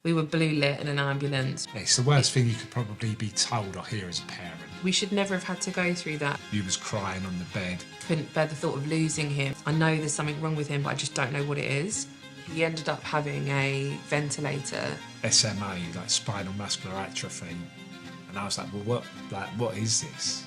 We were blue lit in an ambulance. It's the worst thing you could probably be told or hear as a parent. We should never have had to go through that. You was crying on the bed. Couldn't bear the thought of losing him. I know there's something wrong with him, but I just don't know what it is. He ended up having a ventilator. SMA, like spinal muscular atrophy. And I was like, well, what is this?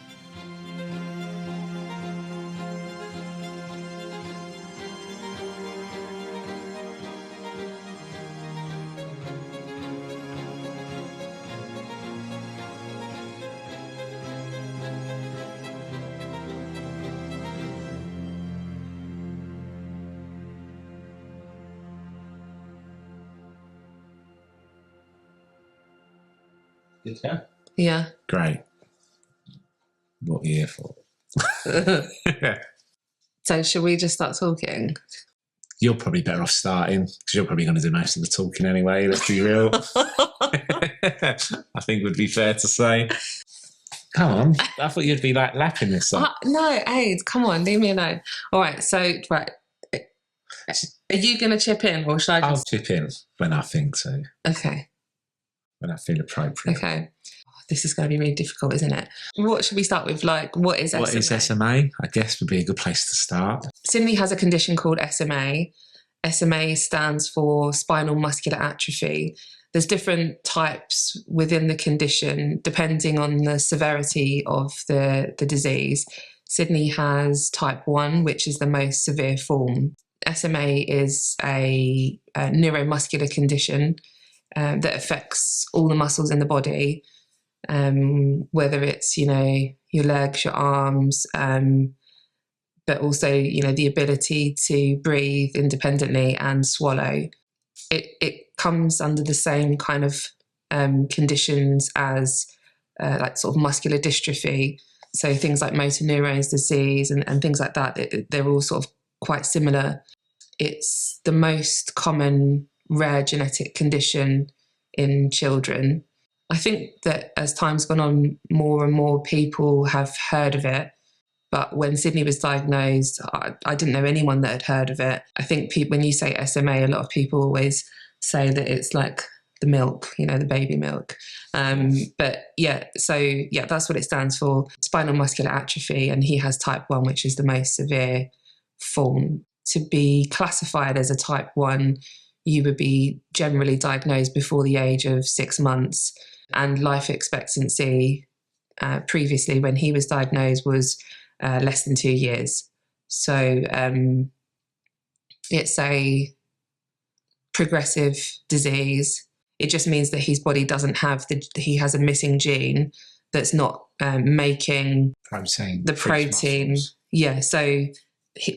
Yeah. Yeah. Great. What are you here for? So should we just start talking? You're probably better off starting because you're probably going to do most of the talking anyway, let's be real. I think would be fair to say. Come on. I thought you'd be like lapping this up. No, Aid, come on, leave me alone. All right, so, right. Are you going to chip in or should I just... I'll chip in when I think so. Okay. When I feel appropriate. Okay. This is going to be really difficult, isn't it? What should we start with? Like, what is SMA? What is SMA? I guess would be a good place to start. Sidney has a condition called SMA. SMA stands for Spinal Muscular Atrophy. There's different types within the condition depending on the severity of the disease. Sidney has type 1, which is the most severe form. SMA is a neuromuscular condition that affects all the muscles in the body, whether it's, your legs, your arms, but also, the ability to breathe independently and swallow. It comes under the same kind of conditions as like sort of muscular dystrophy. So things like motor neurons disease and things like that, they're all sort of quite similar. It's the most common rare genetic condition in children. I think that as time's gone on, more and more people have heard of it. But when Sidney was diagnosed, I didn't know anyone that had heard of it. I think when you say SMA, a lot of people always say that it's like the milk, the baby milk. But yeah, that's what it stands for, spinal muscular atrophy. And he has type 1, which is the most severe form. To be classified as a type 1, you would be generally diagnosed before the age of 6 months. And life expectancy previously, when he was diagnosed, was less than 2 years. So it's a progressive disease. It just means that his body doesn't have he has a missing gene that's not making the protein. Yeah, so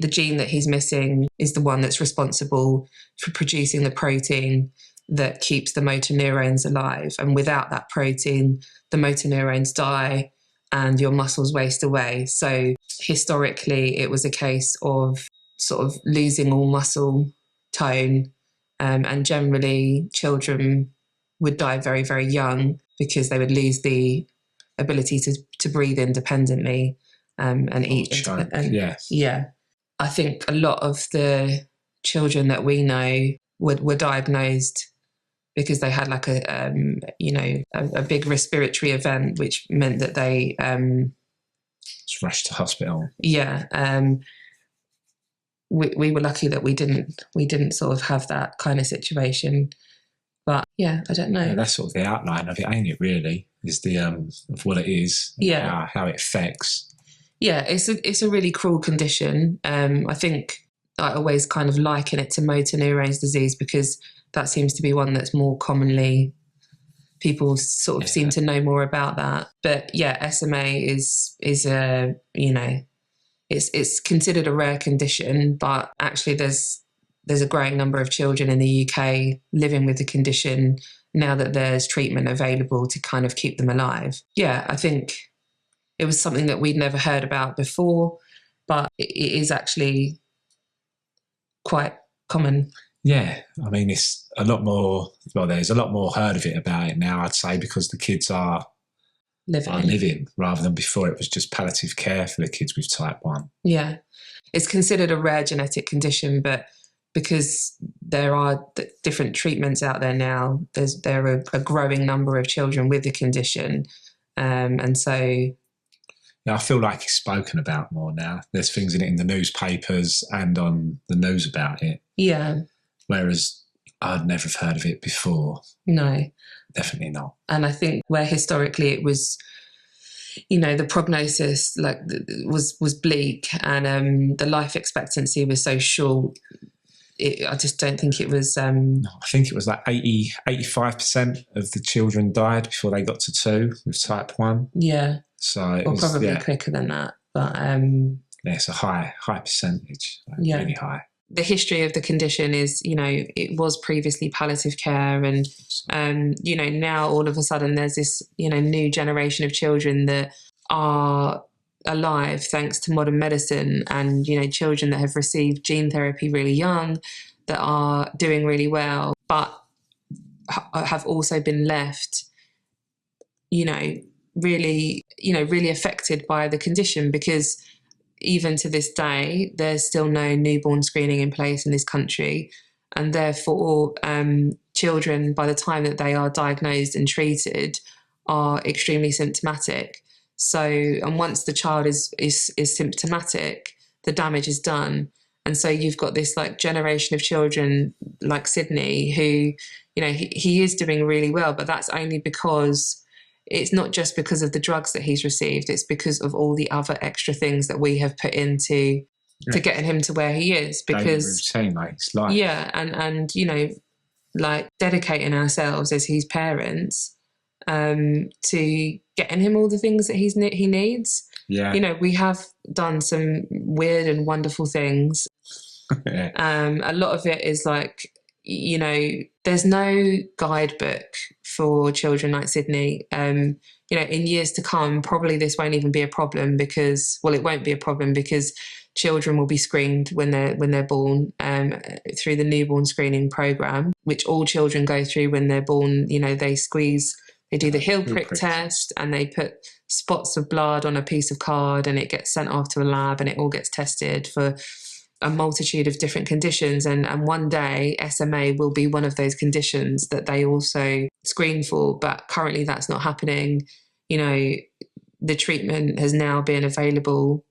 the gene that he's missing is the one that's responsible for producing the protein that keeps the motor neurons alive. And without that protein, the motor neurons die and your muscles waste away. So historically, it was a case of sort of losing all muscle tone. And generally, children would die very, very young because they would lose the ability to breathe independently and eat. Yeah. I think a lot of the children that we know were diagnosed because they had like a big respiratory event, which meant that they just rushed to hospital. Yeah. We were lucky that we didn't sort of have that kind of situation. But yeah, I don't know. Yeah, that's sort of the outline of it, ain't it, really? Is the of what it is, yeah, how it affects. Yeah, it's a really cruel condition. I think I always kind of liken it to motor neurons disease because that seems to be one that's more commonly, people sort of seem to know more about that. But yeah, SMA is a, it's considered a rare condition, but actually there's a growing number of children in the UK living with the condition now that there's treatment available to kind of keep them alive. Yeah, I think it was something that we'd never heard about before, but it is actually quite common. Yeah, I mean, it's a lot more, there's a lot more heard of it about it now, I'd say, because the kids are living rather than before it was just palliative care for the kids with type 1. Yeah, it's considered a rare genetic condition, but because there are different treatments out there now, there are a growing number of children with the condition. And so... Yeah, I feel like it's spoken about more now. There's things in the newspapers and on the news about it. Yeah. Whereas I'd never have heard of it before. No. Definitely not. And I think where historically it was, you know, the prognosis was bleak, and the life expectancy was so short. I just don't think it was... No, I think it was like 85% of the children died before they got to 2 with type 1. Yeah. So it was probably quicker than that. But yeah, it's a high percentage, really high. The history of the condition is, you know, it was previously palliative care, and you know, now all of a sudden there's this, you know, new generation of children that are alive thanks to modern medicine, and, you know, children that have received gene therapy really young that are doing really well, but have also been left, you know, really affected by the condition, because even to this day, there's still no newborn screening in place in this country. And therefore, children, by the time that they are diagnosed and treated, are extremely symptomatic. So, and once the child is symptomatic, the damage is done. And so you've got this like generation of children like Sidney, who, you know, he is doing really well, but that's only because... It's not just because of the drugs that he's received, it's because of all the other extra things that we have put into to getting him to where he is. Because routine, like it's life. Yeah, and you know, like dedicating ourselves as his parents to getting him all the things that he needs. Yeah. You know, we have done some weird and wonderful things. A lot of it is like, you know, there's no guidebook for children like Sidney. You know, in years to come, probably this won't even be a problem because, well, it won't be a problem because children will be screened when they're born through the newborn screening program, which all children go through when they're born. You know, they do the heel prick test, and they put spots of blood on a piece of card, and it gets sent off to a lab, and it all gets tested for a multitude of different conditions, and one day SMA will be one of those conditions that they also screen for, but currently that's not happening. You know, the treatment has now been available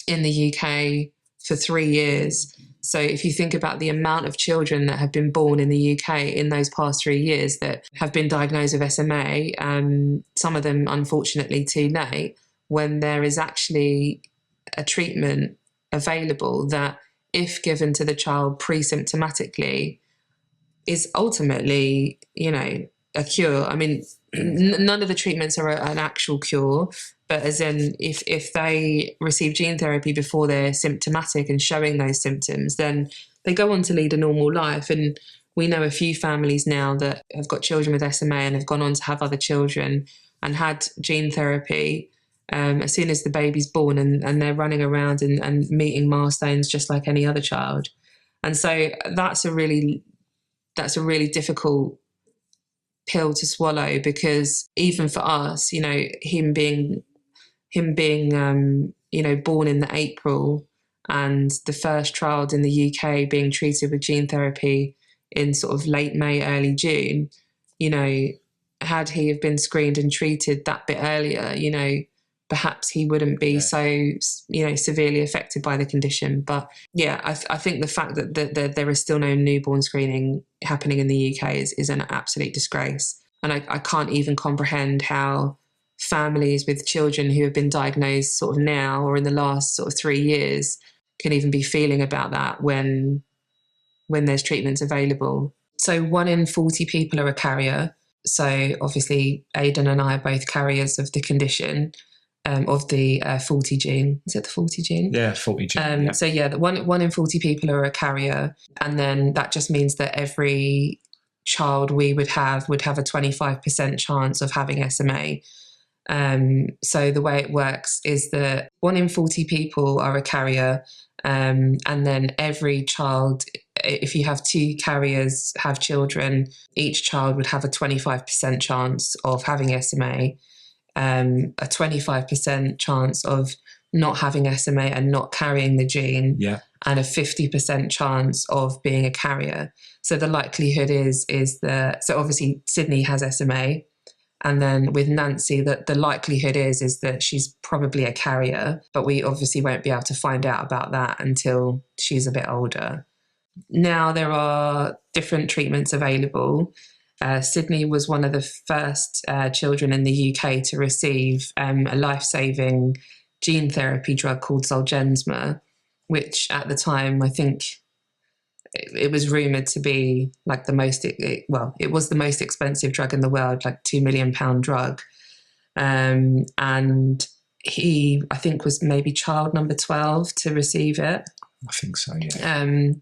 in the UK for 3 years. So if you think about the amount of children that have been born in the UK in those past 3 years that have been diagnosed with SMA, some of them unfortunately too late, when there is actually a treatment available that, if given to the child pre-symptomatically, is ultimately, you know, a cure. I mean, none of the treatments are an actual cure, but as in, if they receive gene therapy before they're symptomatic and showing those symptoms, then they go on to lead a normal life. And we know a few families now that have got children with SMA and have gone on to have other children and had gene therapy as soon as the baby's born, and they're running around and meeting milestones just like any other child. And so that's a really difficult pill to swallow, because even for us, you know, him being you know, born in the April, and the first child in the UK being treated with gene therapy in sort of late May, early June, you know, had he have been screened and treated that bit earlier, you know, perhaps he wouldn't be so, you know, severely affected by the condition. But yeah, I think the fact that there is still no newborn screening happening in the UK is an absolute disgrace. And I can't even comprehend how families with children who have been diagnosed sort of now or in the last sort of 3 years can even be feeling about that when there's treatments available. So 1 in 40 people are a carrier. So obviously Aden and I are both carriers of the condition. Of the 40 gene. Is it the 40 gene? Yeah, 40 gene. So yeah, the 1 in 40 people are a carrier. And then that just means that every child we would have a 25% chance of having SMA. So the way it works is that 1 in 40 people are a carrier. And then every child, if you have 2 carriers have children, each child would have a 25% chance of having SMA. A 25% chance of not having SMA and not carrying the gene, Yeah. and a 50% chance of being a carrier. So the likelihood is that, so obviously Sidney has SMA, and then with Nancy, that the likelihood is that she's probably a carrier, but we obviously won't be able to find out about that until she's a bit older. Now there are different treatments available. Sidney was one of the first children in the UK to receive a life-saving gene therapy drug called Zolgensma, which at the time, I think it was rumoured to be like the most, it was the most expensive drug in the world, like £2 million drug. And he, I think, was maybe child number 12 to receive it. I think so, yeah.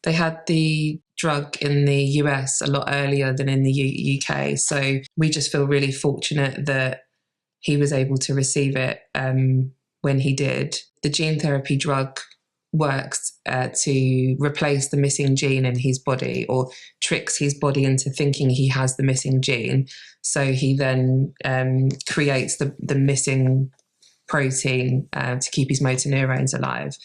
They had the drug in the US a lot earlier than in the UK. So we just feel really fortunate that he was able to receive it when he did. The gene therapy drug works to replace the missing gene in his body, or tricks his body into thinking he has the missing gene. So he then creates the missing protein to keep his motor neurons alive.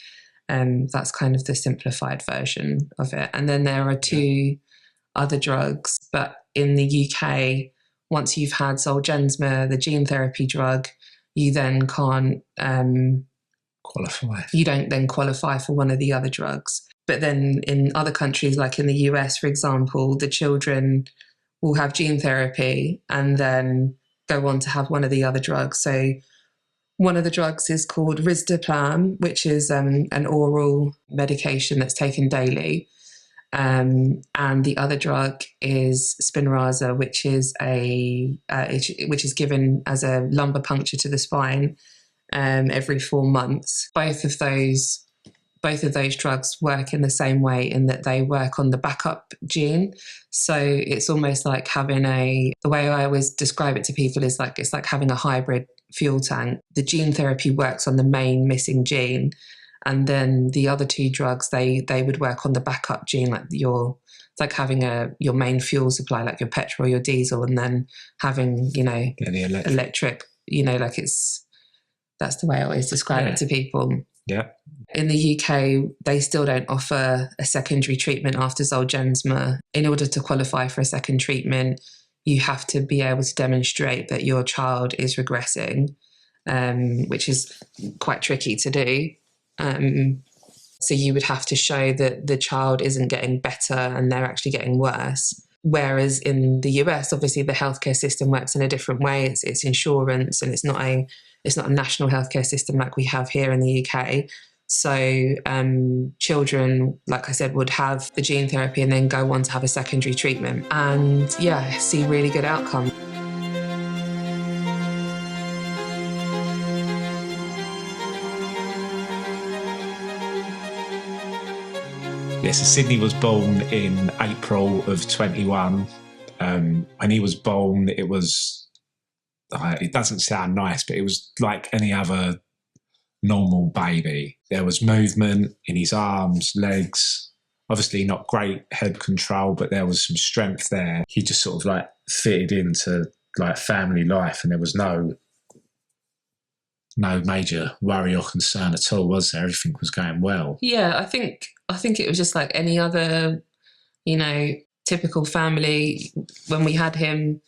That's kind of the simplified version of it. And then there are two other drugs, but in the UK, once you've had Zolgensma, the gene therapy drug, you then can't qualify. You don't then qualify for one of the other drugs. But then in other countries, like in the US, for example, the children will have gene therapy and then go on to have one of the other drugs. So one of the drugs is called risdiplam, which is an oral medication that's taken daily. And the other drug is Spinraza, which is given as a lumbar puncture to the spine every 4 months. Both of those drugs work in the same way, in that they work on the backup gene. So it's almost like having the way I always describe it to people is like, it's like having a hybrid fuel tank. The gene therapy works on the main missing gene, and then the other two drugs, they would work on the backup gene, like it's like having your main fuel supply, like your petrol, your diesel, and then having, the electric, that's the way I always describe it to people. Yeah. In the UK, they still don't offer a secondary treatment after Zolgensma. In order to qualify for a second treatment, you have to be able to demonstrate that your child is regressing, which is quite tricky to do. So you would have to show that the child isn't getting better and they're actually getting worse. Whereas in the US, obviously the healthcare system works in a different way. It's insurance, and it's not a national healthcare system like we have here in the UK. So children, like I said, would have the gene therapy and then go on to have a secondary treatment and see really good outcome. Yeah, so Sidney was born in April of 21. When he was born, it was, it doesn't sound nice, but it was like any other normal baby. There was movement in his arms, legs, obviously not great head control, but there was some strength there. He just sort of like fitted into like family life, and there was no major worry or concern at all, was there? Everything was going well. Yeah, I think it was just like any other, typical family. When we had him,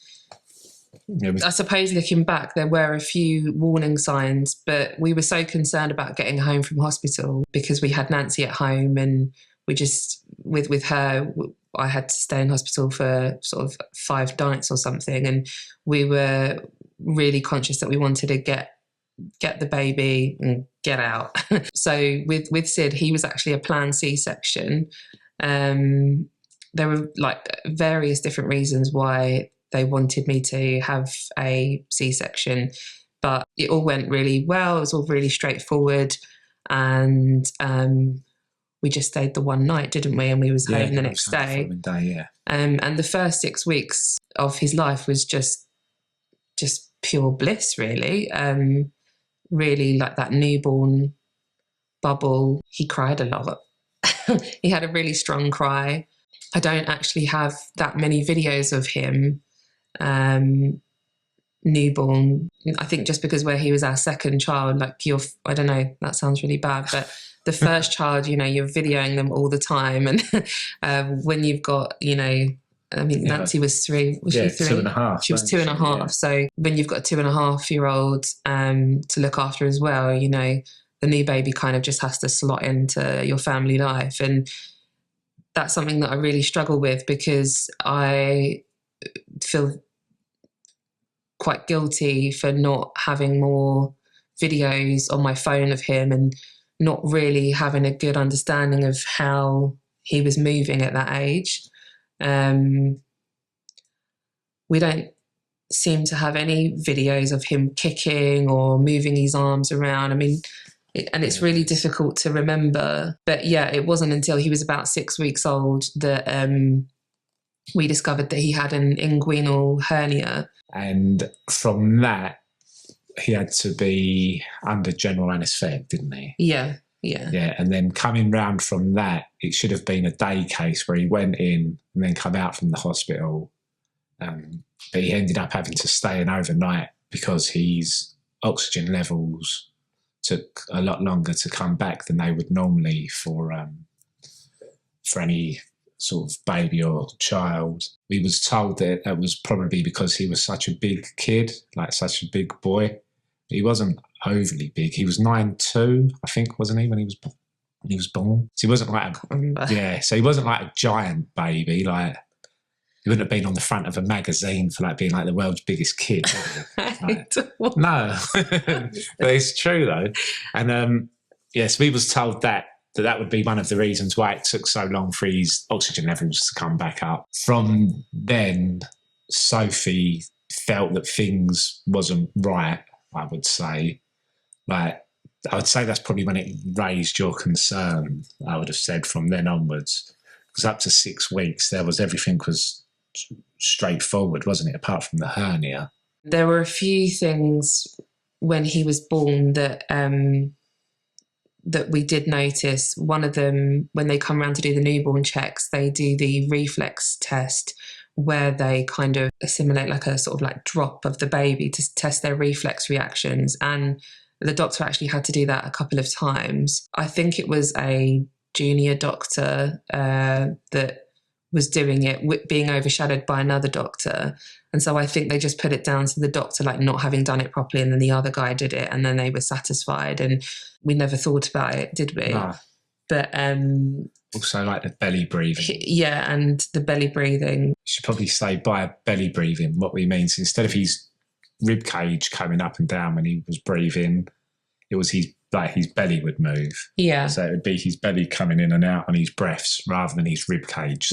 I suppose looking back, there were a few warning signs, but we were so concerned about getting home from hospital because we had Nancy at home, and we just, with her, I had to stay in hospital for sort of 5 nights or something, and we were really conscious that we wanted to get the baby and get out. So with Sid, he was actually a planned C-section. There were like various different reasons why they wanted me to have a C-section, but it all went really well. It was all really straightforward, and we just stayed the one night, didn't we? And we was home the next day. And the first 6 weeks of his life was just pure bliss, really. Really like that newborn bubble. He cried a lot. He had a really strong cry. I don't actually have that many videos of him newborn. I think just because where he was our second child, like I don't know, that sounds really bad, but the first child, you know, you're videoing them all the time. And when you've got, you know, I mean, Nancy was 3. Was she 3? 2.5. She was 2.5. Yeah. So when you've got a 2.5-year-old to look after as well, you know, the new baby kind of just has to slot into your family life. And that's something that I really struggle with, because I feel quite guilty for not having more videos on my phone of him and not really having a good understanding of how he was moving at that age. We don't seem to have any videos of him kicking or moving his arms around. I mean, it's really difficult to remember. But yeah, it wasn't until he was about 6 weeks old that we discovered that he had an inguinal hernia. And from that, he had to be under general anaesthetic, didn't he? Yeah, yeah. Yeah, and then coming round from that, it should have been a day case where he went in and then come out from the hospital. But he ended up having to stay in overnight because his oxygen levels took a lot longer to come back than they would normally for any sort of baby or child. We was told that it was probably because he was such a big kid, like such a big boy. He wasn't overly big. He was 9'2", I think, wasn't he, when he was born? So he wasn't like so he wasn't like a giant baby. Like, he wouldn't have been on the front of a magazine for like being like the world's biggest kid. Like, no, but it's true though. And yes, we was told that would be one of the reasons why it took so long for his oxygen levels to come back up. From then, Sophie felt that things wasn't right, I would say. Like, I would say that's probably when it raised your concern, I would have said, from then onwards. Because up to 6 weeks, everything was straightforward, wasn't it, apart from the hernia? There were a few things when he was born that that we did notice. One of them, when they come around to do the newborn checks, they do the reflex test, where they kind of assimilate like a sort of like drop of the baby to test their reflex reactions. And the doctor actually had to do that a couple of times. I think it was a junior doctor that was doing it, being overshadowed by another doctor. And so I think they just put it down to the doctor, like, not having done it properly, and then the other guy did it, and then they were satisfied. And we never thought about it, did we? No. But also like the belly breathing. Yeah, and the belly breathing. You should probably say by belly breathing what we mean. So instead of his rib cage coming up and down when he was breathing, it was his belly would move. Yeah. So it would be his belly coming in and out on his breaths rather than his rib cage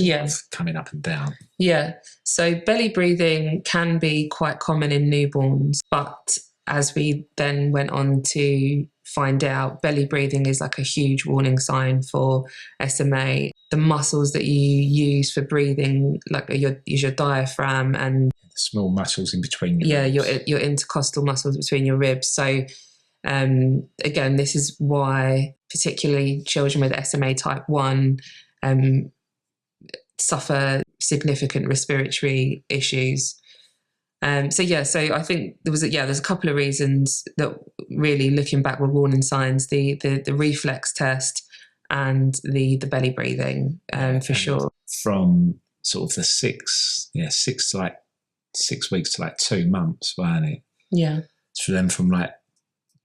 coming up and down. Yeah. So belly breathing can be quite common in newborns, but as we then went on to find out, belly breathing is like a huge warning sign for SMA. The muscles that you use for breathing, like your diaphragm and the small muscles in between your ribs. your intercostal muscles between your ribs. So again, this is why particularly children with SMA type 1 suffer significant respiratory issues. So I think there's a couple of reasons that really, looking back, were warning signs: the reflex test and the belly breathing, for sure. From sort of the 6 weeks to like 2 months, weren't it? Yeah. So then from like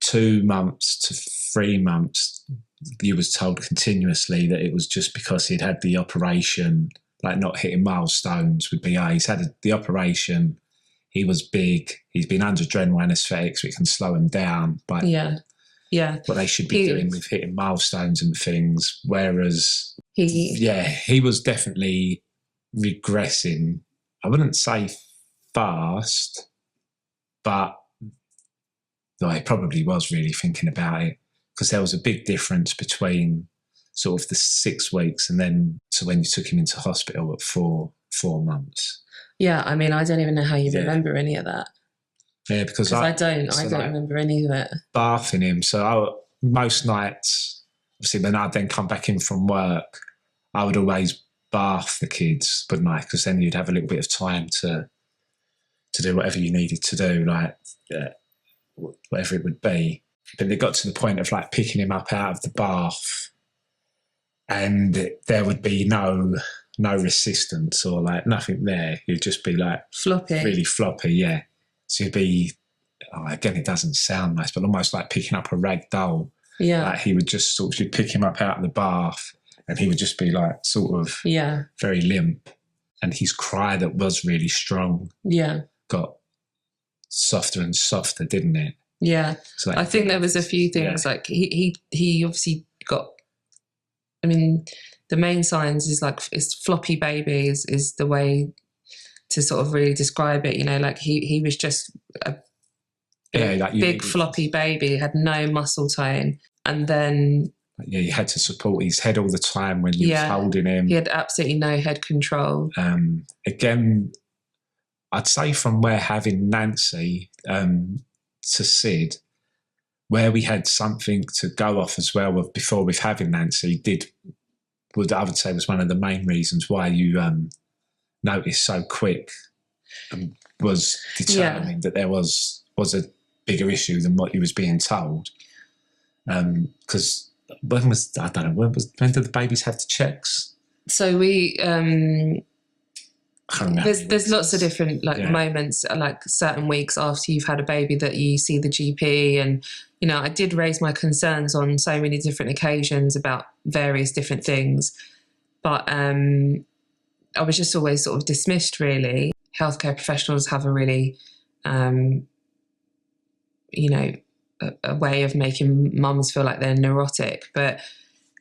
2 months to 3 months, you was told continuously that it was just because he'd had the operation, like not hitting milestones with BA. He's had the operation. He was big. He's been under general anaesthetic, so it can slow him down. But what they should be doing with hitting milestones and things. Whereas he was definitely regressing. I wouldn't say fast, but he probably was really thinking about it, because there was a big difference between sort of the 6 weeks and then to when you took him into hospital at 4 months. Yeah, I mean, I don't even know how you remember any of that. Yeah, because I don't remember any of it. Bathing him. So most nights, obviously, when I'd then come back in from work, I would always bath the kids, wouldn't I? Because then you'd have a little bit of time to to do whatever you needed to do, like whatever it would be. But it got to the point of like picking him up out of the bath, and there would be no resistance or like nothing there. He'd just be like Floppy. really floppy, yeah. So he'd be, again, it doesn't sound nice, but almost like picking up a rag doll. Yeah. Like he would just sort of, you'd pick him up out of the bath and he would just be like sort of very limp. And his cry that was really strong got softer and softer, didn't it? Yeah. So I think there was a few things like he obviously got, I mean, the main signs is like, it's floppy baby is the way to sort of really describe it. You know, like he was just a big floppy baby, had no muscle tone. And then you had to support his head all the time when you were holding him. He had absolutely no head control. Again, I'd say from where having Nancy to Sid, where we had something to go off as well before with having Nancy, I would say was one of the main reasons why you noticed so quick and was determining that there was a bigger issue than what you was being told. Because when did the babies have the checks? So we there's lots of different moments, like certain weeks after you've had a baby that you see the GP. And you know, I did raise my concerns on so many different occasions about various different things, but I was just always sort of dismissed, really. Healthcare professionals have a really a way of making mums feel like they're neurotic, but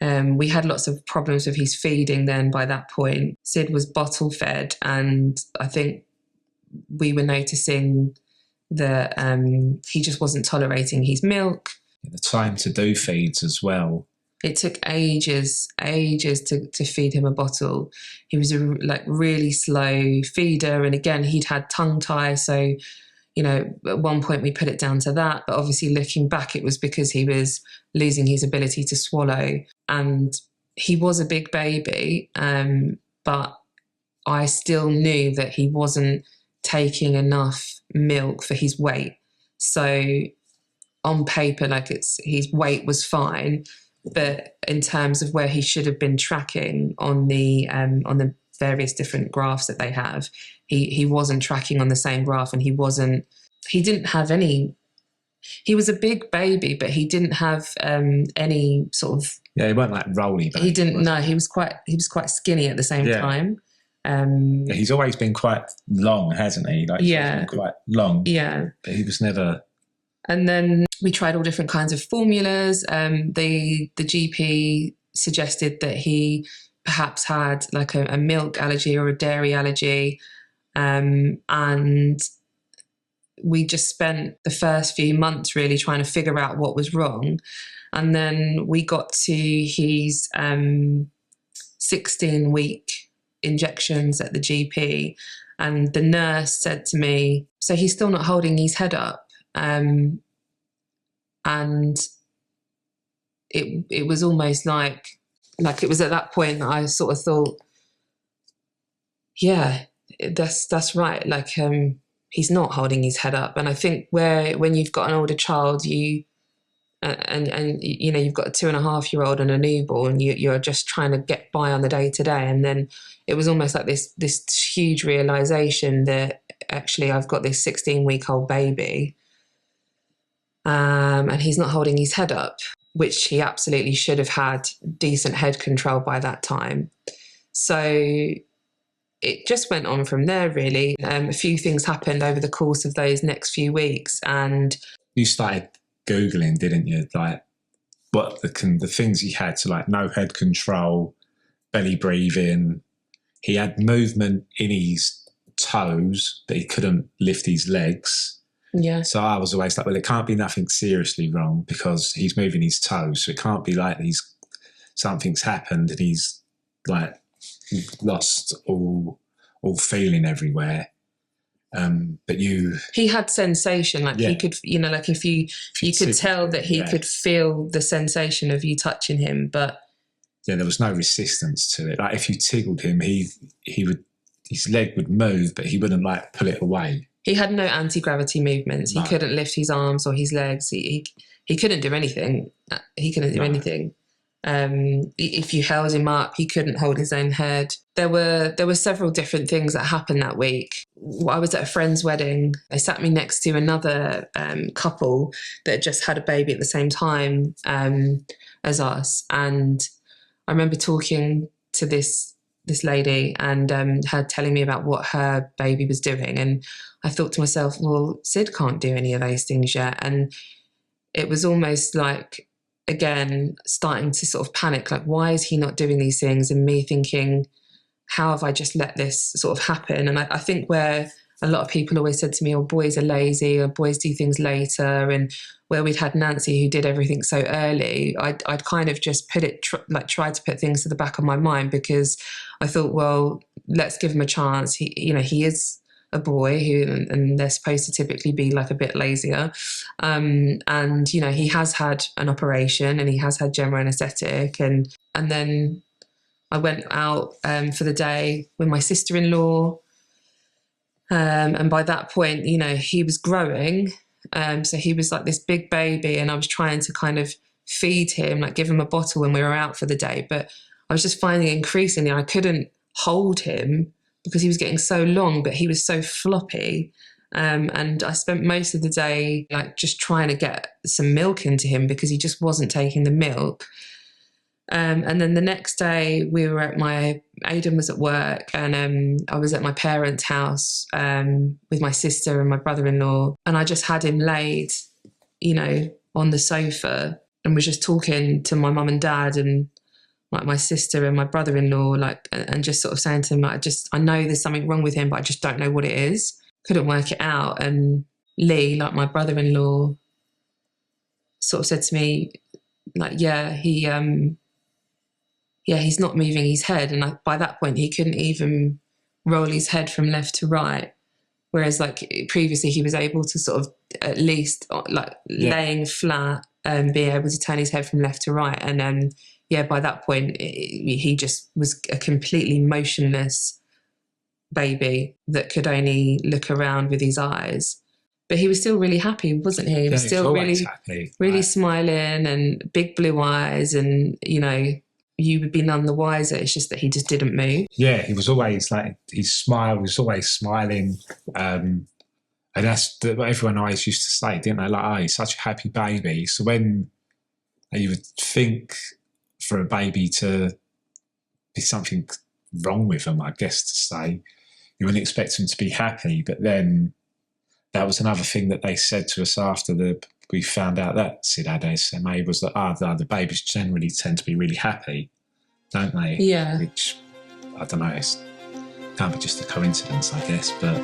we had lots of problems with his feeding then by that point. Sid was bottle fed, and I think we were noticing that he just wasn't tolerating his milk. The time to do feeds as well. It took ages to feed him a bottle. He was a really slow feeder, and again, he'd had tongue tie, so you know, at one point we put it down to that, but obviously looking back, it was because he was losing his ability to swallow. And he was a big baby, but I still knew that he wasn't taking enough milk for his weight. So on paper, his weight was fine, but in terms of where he should have been tracking on the various different graphs that they have, he wasn't tracking on the same graph, and he didn't have any. He was a big baby, but he didn't have any sort of. Yeah, he wasn't like roly baby. He didn't. No, he was quite skinny at the same time. He's always been quite long, hasn't he? He's been quite long. Yeah, but he was never. And then we tried all different kinds of formulas. The GP suggested that he perhaps had like a milk allergy or a dairy allergy. And we just spent the first few months really trying to figure out what was wrong. And then we got to his 16-week injections at the GP. And the nurse said to me, so he's still not holding his head up. And it was almost like it was at that point that I sort of thought, yeah, that's right. He's not holding his head up. And I think when you've got an older child, you know, you've got a 2.5-year-old and a newborn, you're just trying to get by on the day to day. And then it was almost like this huge realization that actually I've got this 16-week-old baby, and he's not holding his head up, which he absolutely should have had decent head control by that time. So it just went on from there, really. A few things happened over the course of those next few weeks. And you started Googling, didn't you? Like what the things he had, so like no head control, belly breathing. He had movement in his toes, but he couldn't lift his legs. Yeah. So I was always like, well, it can't be nothing seriously wrong because he's moving his toes. So it can't be like something's happened and he's like lost all feeling everywhere. But he had sensation, he could, you know, like if you could tell that he could feel the sensation of you touching him, but there was no resistance to it. Like if you tickled him, his leg would move, but he wouldn't like pull it away. He had no anti-gravity movements. No. He couldn't lift his arms or his legs. He couldn't do anything. He couldn't do anything. If you held him up, he couldn't hold his own head. There were several different things that happened that week. I was at a friend's wedding. They sat me next to another couple that had just had a baby at the same time as us. And I remember talking to this lady and her telling me about what her baby was doing. And I thought to myself, well, Sid can't do any of those things yet. And it was almost like, again, starting to sort of panic, like, why is he not doing these things? And me thinking, how have I just let this sort of happen? And I think where a lot of people always said to me, oh, boys are lazy, or boys do things later. And where we'd had Nancy who did everything so early, I'd kind of just tried to put things to the back of my mind, because I thought, well, let's give him a chance. He is a boy and they're supposed to typically be like a bit lazier. And, he has had an operation and he has had general anaesthetic. And then I went out for the day with my sister-in-law. And by that point, he was growing. So he was like this big baby, and I was trying to kind of feed him, like give him a bottle when we were out for the day. But I was just finding increasingly I couldn't hold him because he was getting so long, but he was so floppy. And I spent most of the day like just trying to get some milk into him because he just wasn't taking the milk. And then the next day we were Aden was at work, and I was at my parents' house with my sister and my brother-in-law, and I just had him laid, on the sofa, and was just talking to my mum and dad and like my sister and my brother-in-law, like, and just sort of saying to him, like, I know there's something wrong with him, but I just don't know what it is. Couldn't work it out. And Lee, like my brother-in-law, sort of said to me, like, he's not moving his head. And by that point, he couldn't even roll his head from left to right. Whereas like previously he was able to sort of at least laying flat and being able to turn his head from left to right. And by that point, he just was a completely motionless baby that could only look around with his eyes. But he was still really happy, wasn't he? He was still really happy. Really smiling and big blue eyes, and, you would be none the wiser. It's just that he just didn't move. Yeah, he was always like, he was always smiling. And that's what everyone always used to say, didn't they? Like, oh, he's such a happy baby. So when you would think for a baby to be something wrong with them, I guess to say, you wouldn't expect him to be happy. But then that was another thing that they said to us after we found out that Sid had SMA, was that the babies generally tend to be really happy, don't they? Yeah. Which, I don't know, it can't be just a coincidence, I guess, but...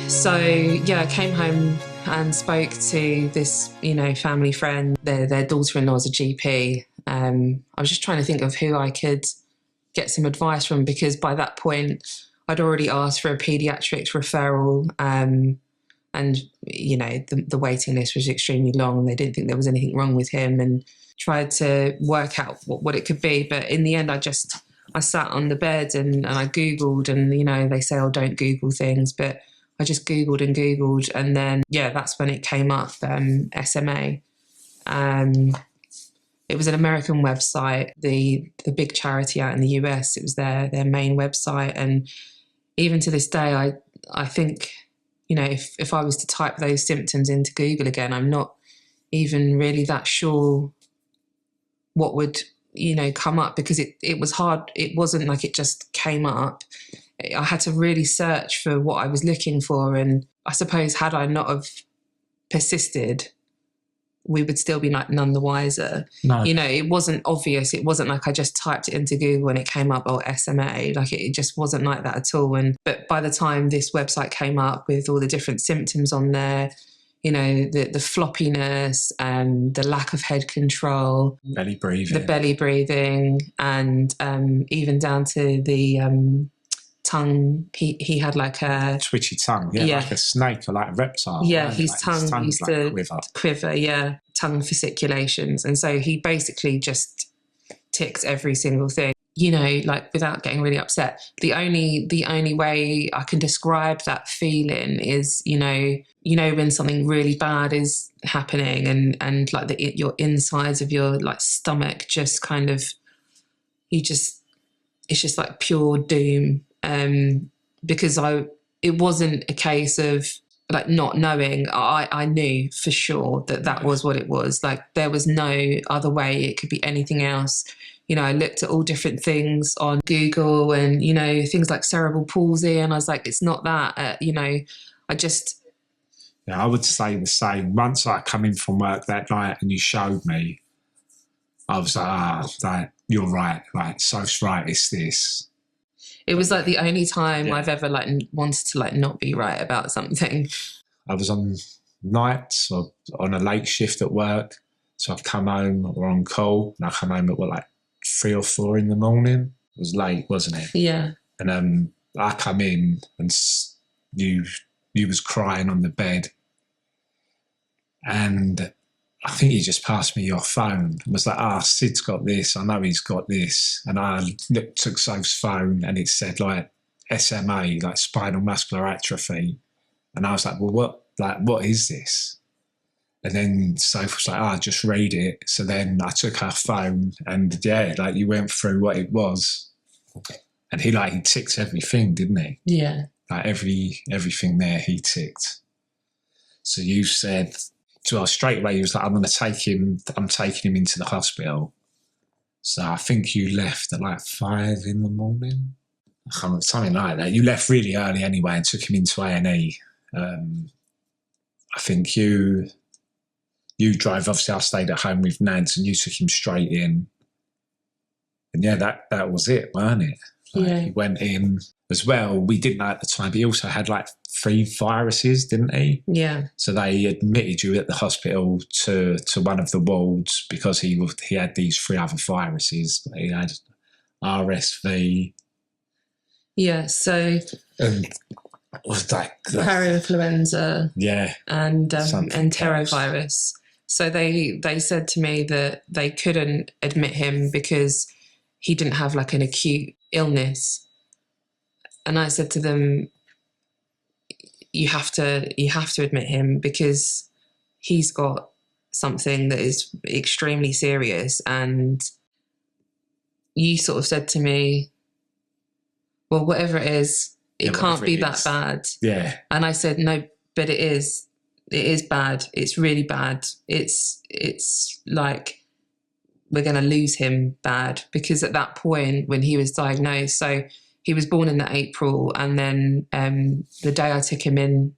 So, I came home and spoke to this, family friend. Their daughter-in-law is a GP. I was just trying to think of who I could get some advice from, because by that point I'd already asked for a paediatrics referral, and the waiting list was extremely long. They didn't think there was anything wrong with him, and tried to work out what it could be. But in the end, I sat on the bed and I Googled, and they say, oh, don't Google things, but I just Googled, and then that's when it came up, SMA. It was an American website, the big charity out in the US. It was their main website. And even to this day, I think, if I was to type those symptoms into Google again, I'm not even really that sure what would, come up, because it was hard. It wasn't like it just came up. I had to really search for what I was looking for. And I suppose had I not have persisted, we would still be like none the wiser. No. It wasn't obvious. It wasn't like I just typed it into Google and it came up, SMA. Like it just wasn't like that at all. But by the time this website came up with all the different symptoms on there, the floppiness and the lack of head control, belly breathing, and even down to the tongue, he had like a twitchy tongue, like a snake or like a reptile. Yeah, right? his tongue used to quiver, tongue fasciculations. And so he basically just ticked every single thing, like without getting really upset. The only way I can describe that feeling is, when something really bad is happening and like your insides of your like stomach just kind of, it's just like pure doom. Because it wasn't a case of like not knowing. I knew for sure that was what it was. Like there was no other way. It could be anything else. I looked at all different things on Google and, things like cerebral palsy. And I was like, it's not that, I just. Yeah, I would say the same. Once I come in from work that night and you showed me, I was like, you're right. Like, Soph's right. It's this. It was like the only time I've ever like wanted to like not be right about something. I was on nights or on a late shift at work. So I'd come home or on call and I come home at like 3 or 4 in the morning. It was late, wasn't it? Yeah. And I come in and you was crying on the bed. And I think you just passed me your phone and was like, Sid's got this. I know he's got this. And I took Soph's phone and it said like SMA, like Spinal Muscular Atrophy. And I was like, well, what is this? And then Soph was like, just read it. So then I took her phone and like you went through what it was. And he ticked everything, didn't he? Yeah. Like everything there he ticked. So you said to us straight away, he was like, I'm taking him into the hospital. So I think you left at like 5 in the morning. Something like that. You left really early anyway and took him into A&E. I think you drove, obviously I stayed at home with Nads and you took him straight in. And that was it, weren't it? He went in as well. We didn't know at the time, but he also had like 3 viruses, didn't he? Yeah. So they admitted you at the hospital to one of the wards because he had these 3 other viruses. He had RSV. Yeah, so... And was like parainfluenza. Yeah. And enterovirus. So they said to me that they couldn't admit him because he didn't have like an acute illness. And I said to them, you have to admit him because he's got something that is extremely serious. And you sort of said to me, well, whatever it is, it can't be that bad. Yeah. And I said, no, but it is. It is bad. It's really bad. It's like we're going to lose him bad, because at that point when he was diagnosed, so he was born in the April, and then the day I took him in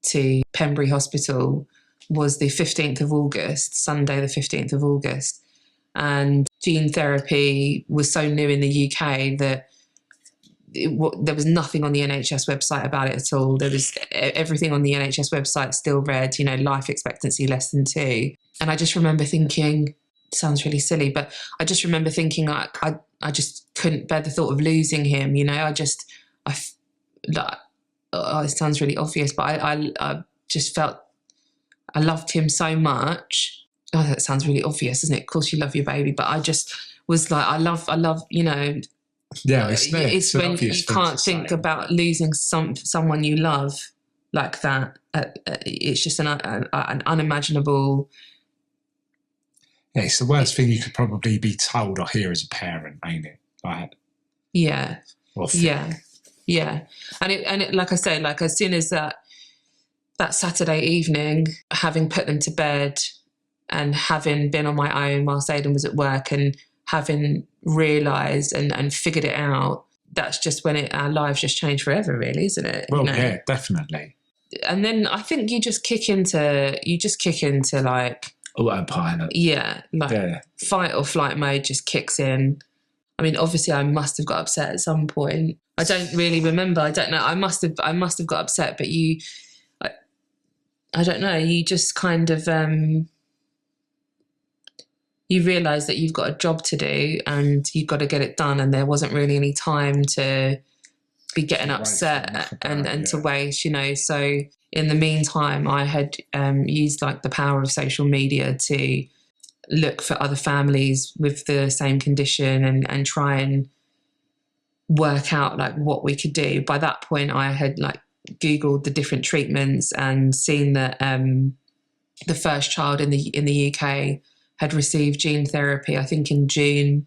to Pembury Hospital was the 15th of August, Sunday the 15th of August. And gene therapy was so new in the UK that there was nothing on the NHS website about it at all. There was everything on the NHS website still read, life expectancy less than 2. And I just remember thinking, it sounds really silly, but I just remember thinking I just couldn't bear the thought of losing him. It sounds really obvious, but I just felt I loved him so much. Oh, that sounds really obvious, doesn't it? Of course you love your baby, but I just was like, I love, yeah, it's when you can't think about losing someone you love like that. It's just an unimaginable. Yeah, it's the worst thing you could probably be told or hear as a parent, ain't it? Like, yeah, yeah. And it, like I say, like as soon as that Saturday evening, having put them to bed and having been on my own whilst Aden was at work and having realised and figured it out, that's just when our lives just change forever, really, isn't it? Well, yeah, definitely. And then I think you just kick into like autopilot. Yeah, like fight or flight mode just kicks in. I mean, obviously, I must have got upset at some point. I don't really remember. I don't know. I must have got upset, but I don't know. You just kind of you realise that you've got a job to do and you've got to get it done, and there wasn't really any time to be getting upset and to waste, you know. So in the meantime, I had used like the power of social media to look for other families with the same condition and try and work out like what we could do. By that point, I had like Googled the different treatments and seen that the first child in the UK had received gene therapy, I think in June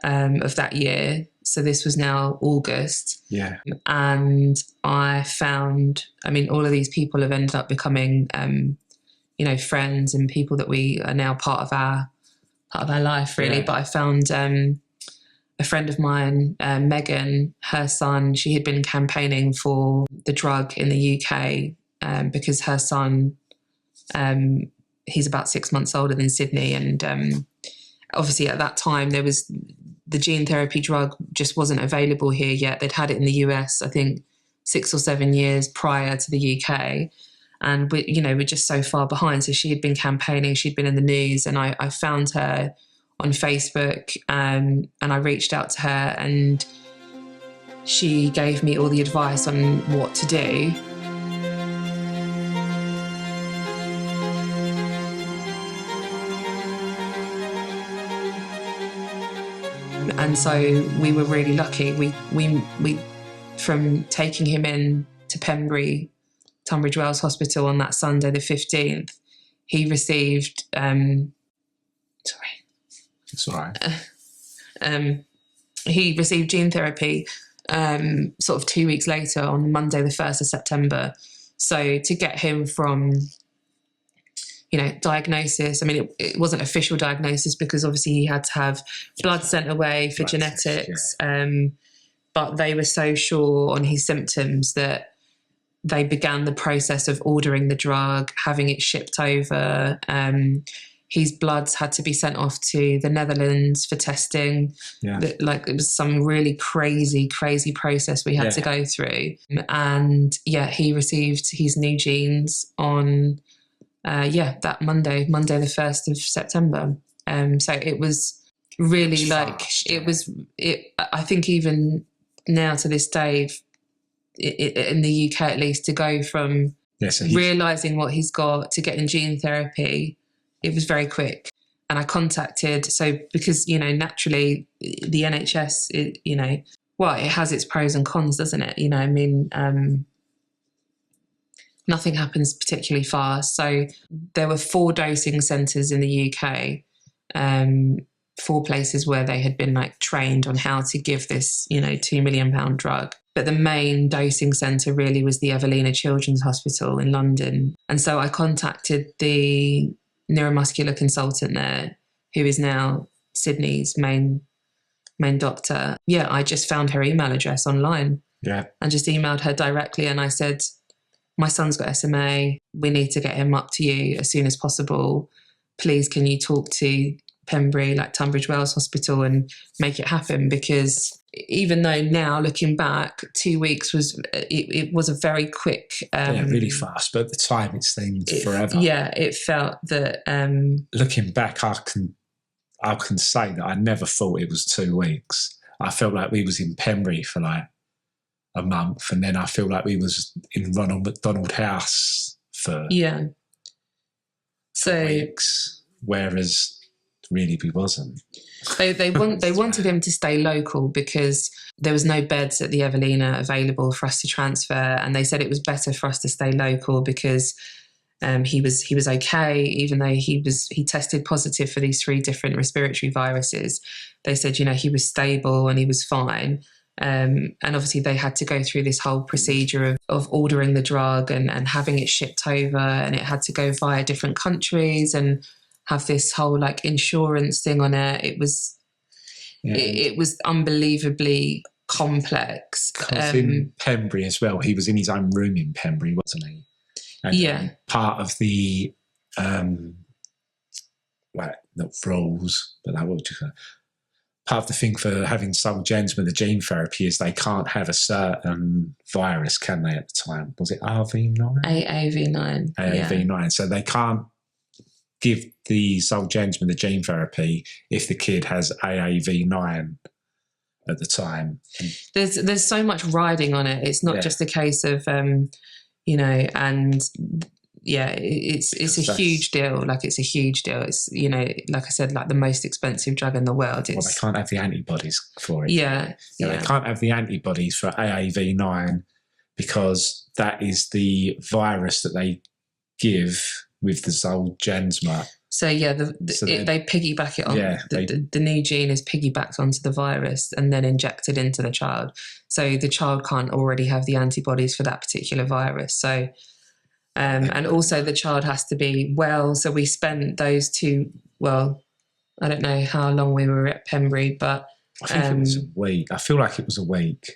of that year. So this was now August. Yeah. And I found, I mean, all of these people have ended up becoming, you know, friends and people that we are now part of our life, really. Yeah. But I found a friend of mine, Megan, her son, she had been campaigning for the drug in the UK because her son, he's about 6 months older than Sidney. And obviously at that time, there was the gene therapy drug just wasn't available here yet. They'd had it in the US, I think 6 or 7 years prior to the UK. And we're just so far behind. So she had been campaigning, she'd been in the news, and I found her on Facebook, and I reached out to her, and she gave me all the advice on what to do. And so we were really lucky. We from taking him in to Pembury, Tunbridge Wells Hospital on that Sunday the 15th, he received It's all right. He received gene therapy sort of 2 weeks later on Monday the 1st of September. So to get him from, you know, diagnosis, I mean, it wasn't official diagnosis because obviously he had to have blood sent away for genetics. Yeah. But they were so sure on his symptoms that they began the process of ordering the drug, having it shipped over. His bloods had to be sent off to the Netherlands for testing. Yeah. Like it was some really crazy process we had to go through. And yeah, he received his new genes on that Monday the 1st of September. So it was really I think even now to this day, in the UK at least, to go from realising what he's got to getting gene therapy, it was very quick. And I contacted, so because, you know, naturally the NHS, it has its pros and cons, doesn't it? You know, I mean, nothing happens particularly fast. So there were 4 dosing centres in the UK, 4 places where they had been like trained on how to give this, you know, £2 million drug. But the main dosing centre really was the Evelina Children's Hospital in London. And so I contacted the neuromuscular consultant there, who is now Sidney's main doctor. Yeah, I just found her email address online. Yeah. And just emailed her directly, and I said, my son's got SMA. We need to get him up to you as soon as possible. Please, can you talk to Pembury, like Tunbridge Wells Hospital, and make it happen? Because even though now looking back, 2 weeks was a very quick, really fast. But at the time, it seemed forever. Yeah, it felt that. Looking back, I can say that I never thought it was 2 weeks. I felt like we was in Pembury for like a month, and then I feel like we was in Ronald McDonald house for weeks, whereas really we wasn't. They wanted him to stay local because there was no beds at the Evelina available for us to transfer, and they said it was better for us to stay local because he was okay, even though he tested positive for these 3 different respiratory viruses. They said, you know, he was stable and he was fine. And obviously they had to go through this whole procedure of ordering the drug and having it shipped over, and it had to go via different countries and have this whole like insurance thing on it. It was it was unbelievably complex. Because in Pembury as well, he was in his own room in Pembury, wasn't he? And part of the not rules, but that would part of the thing for having sole gens with the gene therapy is they can't have a certain virus, can they, at the time? Was it RV9? AAV9. AAV9. Yeah. So they can't give the sole gens with the gene therapy if the kid has AAV9 at the time. There's so much riding on it. It's not just a case of, you know, and yeah, it's a huge deal. Like, it's a huge deal. It's, you know, like I said, like the most expensive drug in the world. Well, they can't have the antibodies for it. Yeah. They can't have the antibodies for AAV9 because that is the virus that they give with the Zolgensma. So yeah, they piggyback it on. Yeah, the new gene is piggybacked onto the virus and then injected into the child. So the child can't already have the antibodies for that particular virus. So, and also the child has to be well. So we spent those two. Well, I don't know how long we were at Pembury, but I think it was a week. I feel like it was a week.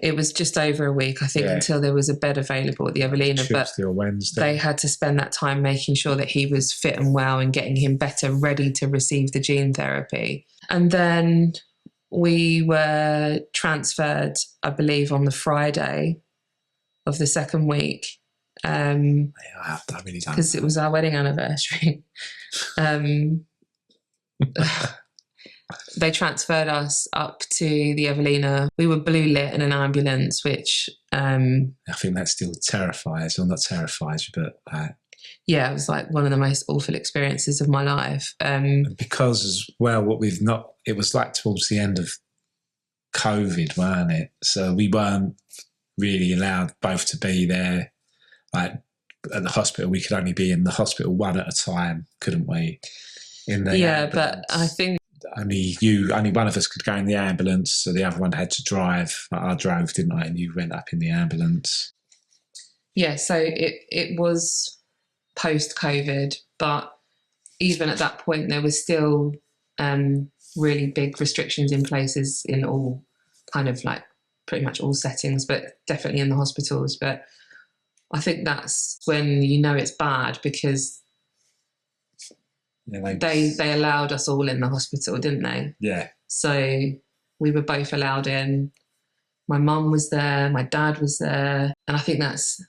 It was just over a week, I think, until there was a bed available at the Evelina. Tuesday or Wednesday. They had to spend that time making sure that he was fit and well and getting him better, ready to receive the gene therapy. And then we were transferred, I believe, on the Friday of the second week. Because it was our wedding anniversary. They transferred us up to the Evelina. We were blue lit in an ambulance, which I think that still terrifies, or not terrifies you, but yeah, it was like one of the most awful experiences of my life. Because as well, it was like towards the end of COVID, weren't it? So we weren't really allowed both to be there. Like at the hospital, we could only be in the hospital one at a time, couldn't we? But I think only one of us could go in the ambulance, so the other one had to drive. I drove, didn't I? And you went up in the ambulance. Yeah, so it was post-COVID, but even at that point, there was still really big restrictions in places in all kind of like pretty much all settings, but definitely in the hospitals. But I think that's when you know it's bad, because they allowed us all in the hospital, didn't they? Yeah. So we were both allowed in. My mum was there, my dad was there, and I think that's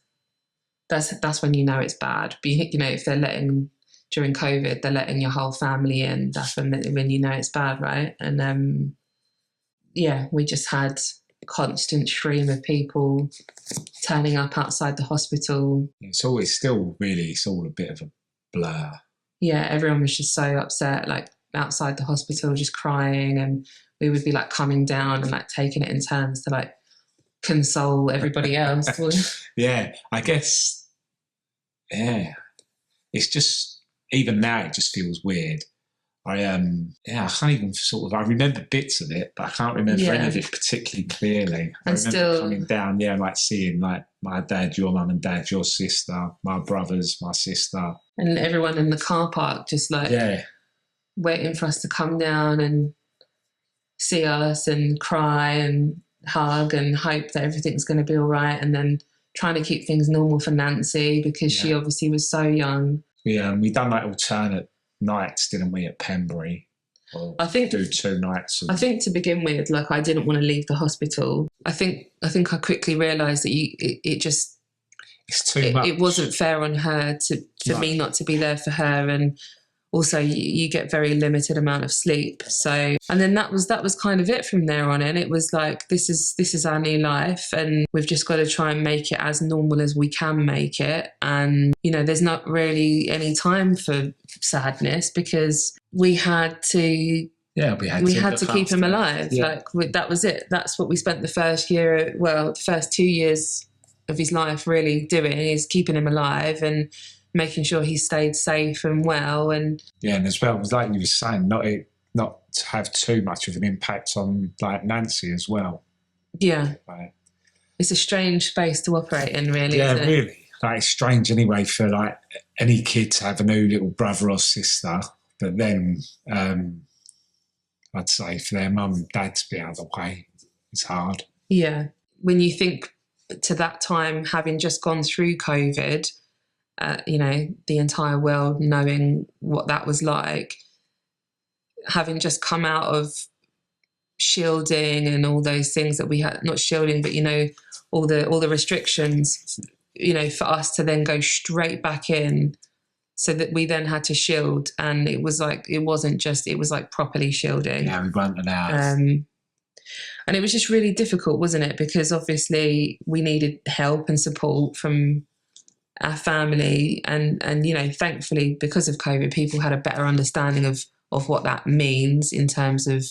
when you know it's bad. But you know, if they're letting during COVID, they're letting your whole family in. That's when you know it's bad, right? And we just had a constant stream of people turning up outside the hospital. It's always still really, it's all a bit of a blur. Yeah, everyone was just so upset, like outside the hospital, just crying, and we would be like coming down and like taking it in turns to like console everybody else. Yeah, I guess. Yeah, it's just, even now it just feels weird. I can't even I remember bits of it, but I can't remember any of it particularly clearly. I remember still coming down, like seeing like my dad, your mum and dad, your sister, my brothers, my sister. And everyone in the car park just like waiting for us to come down and see us and cry and hug and hope that everything's going to be all right. And then trying to keep things normal for Nancy, because she obviously was so young. We done like alternate nights, didn't we, at Pembury? I think do 2 nights. I think to begin with, like, I didn't want to leave the hospital. I think I quickly realised that it's too much. It wasn't fair on her for me not to be there for her, and also you get very limited amount of sleep. So, and then that was kind of it from there on in. It was like, this is our new life, and we've just got to try and make it as normal as we can make it. And you know, there's not really any time for sadness, because we had to keep him alive. That was it. That's what we spent the first 2 years of his life really doing, is keeping him alive and making sure he stayed safe and well. And as well, like you were saying, not to have too much of an impact on like Nancy as well. Yeah, right. It's a strange space to operate in, really. Yeah, isn't it? Really. Like, it's strange anyway for like any kid to have a new little brother or sister, but then I'd say for their mum and dad to be out of the way, it's hard. Yeah, when you think to that time, having just gone through COVID, the entire world knowing what that was like, having just come out of shielding and all those things that we had, not shielding, but all the restrictions, for us to then go straight back in, so that we then had to shield, and it was like, it was like properly shielding. Yeah, we weren't allowed. And it was just really difficult, wasn't it? Because obviously we needed help and support from our family, and you know, thankfully because of COVID, people had a better understanding of what that means in terms of.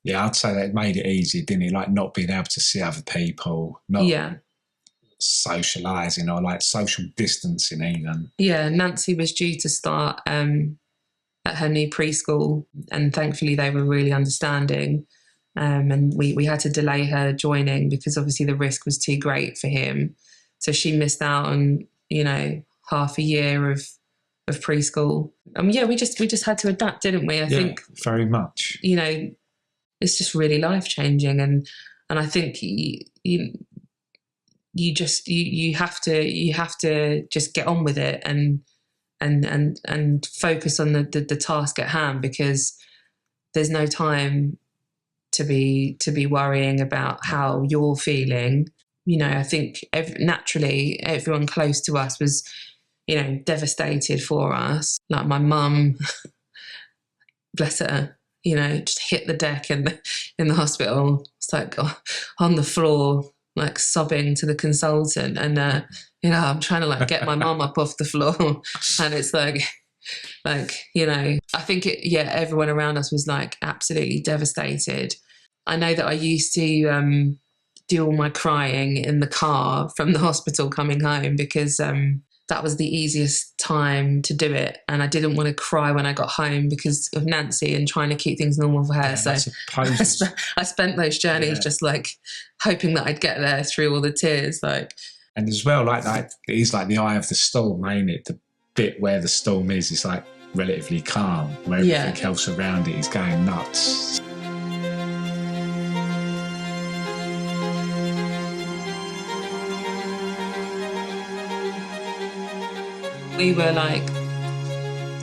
Yeah, I'd say that made it easy, didn't it? Like not being able to see other people, not socialising, or like social distancing even. Yeah, Nancy was due to start at her new preschool, and thankfully they were really understanding. And we had to delay her joining because obviously the risk was too great for him. So she missed out on, you know, half a year of preschool. Yeah, we just had to adapt, didn't we? I think very much. You know, it's just really life changing, and I think you have to just get on with it and focus on the task at hand, because there's no time to be worrying about how you're feeling. You know, I think naturally everyone close to us was, you know, devastated for us. Like my mum, bless her, you know, just hit the deck in the hospital. It's like on the floor, like sobbing to the consultant, and you know, I'm trying to like get my mum up off the floor, and it's like, you know, I think everyone around us was like absolutely devastated. I know that I used to do all my crying in the car from the hospital coming home, because that was the easiest time to do it, and I didn't want to cry when I got home because of Nancy and trying to keep things normal for her. So I spent those journeys just like hoping that I'd get there through all the tears, like. And as well, like it is like the eye of the storm, ain't it? The bit where the storm is like relatively calm, where everything else around it is going nuts. We were like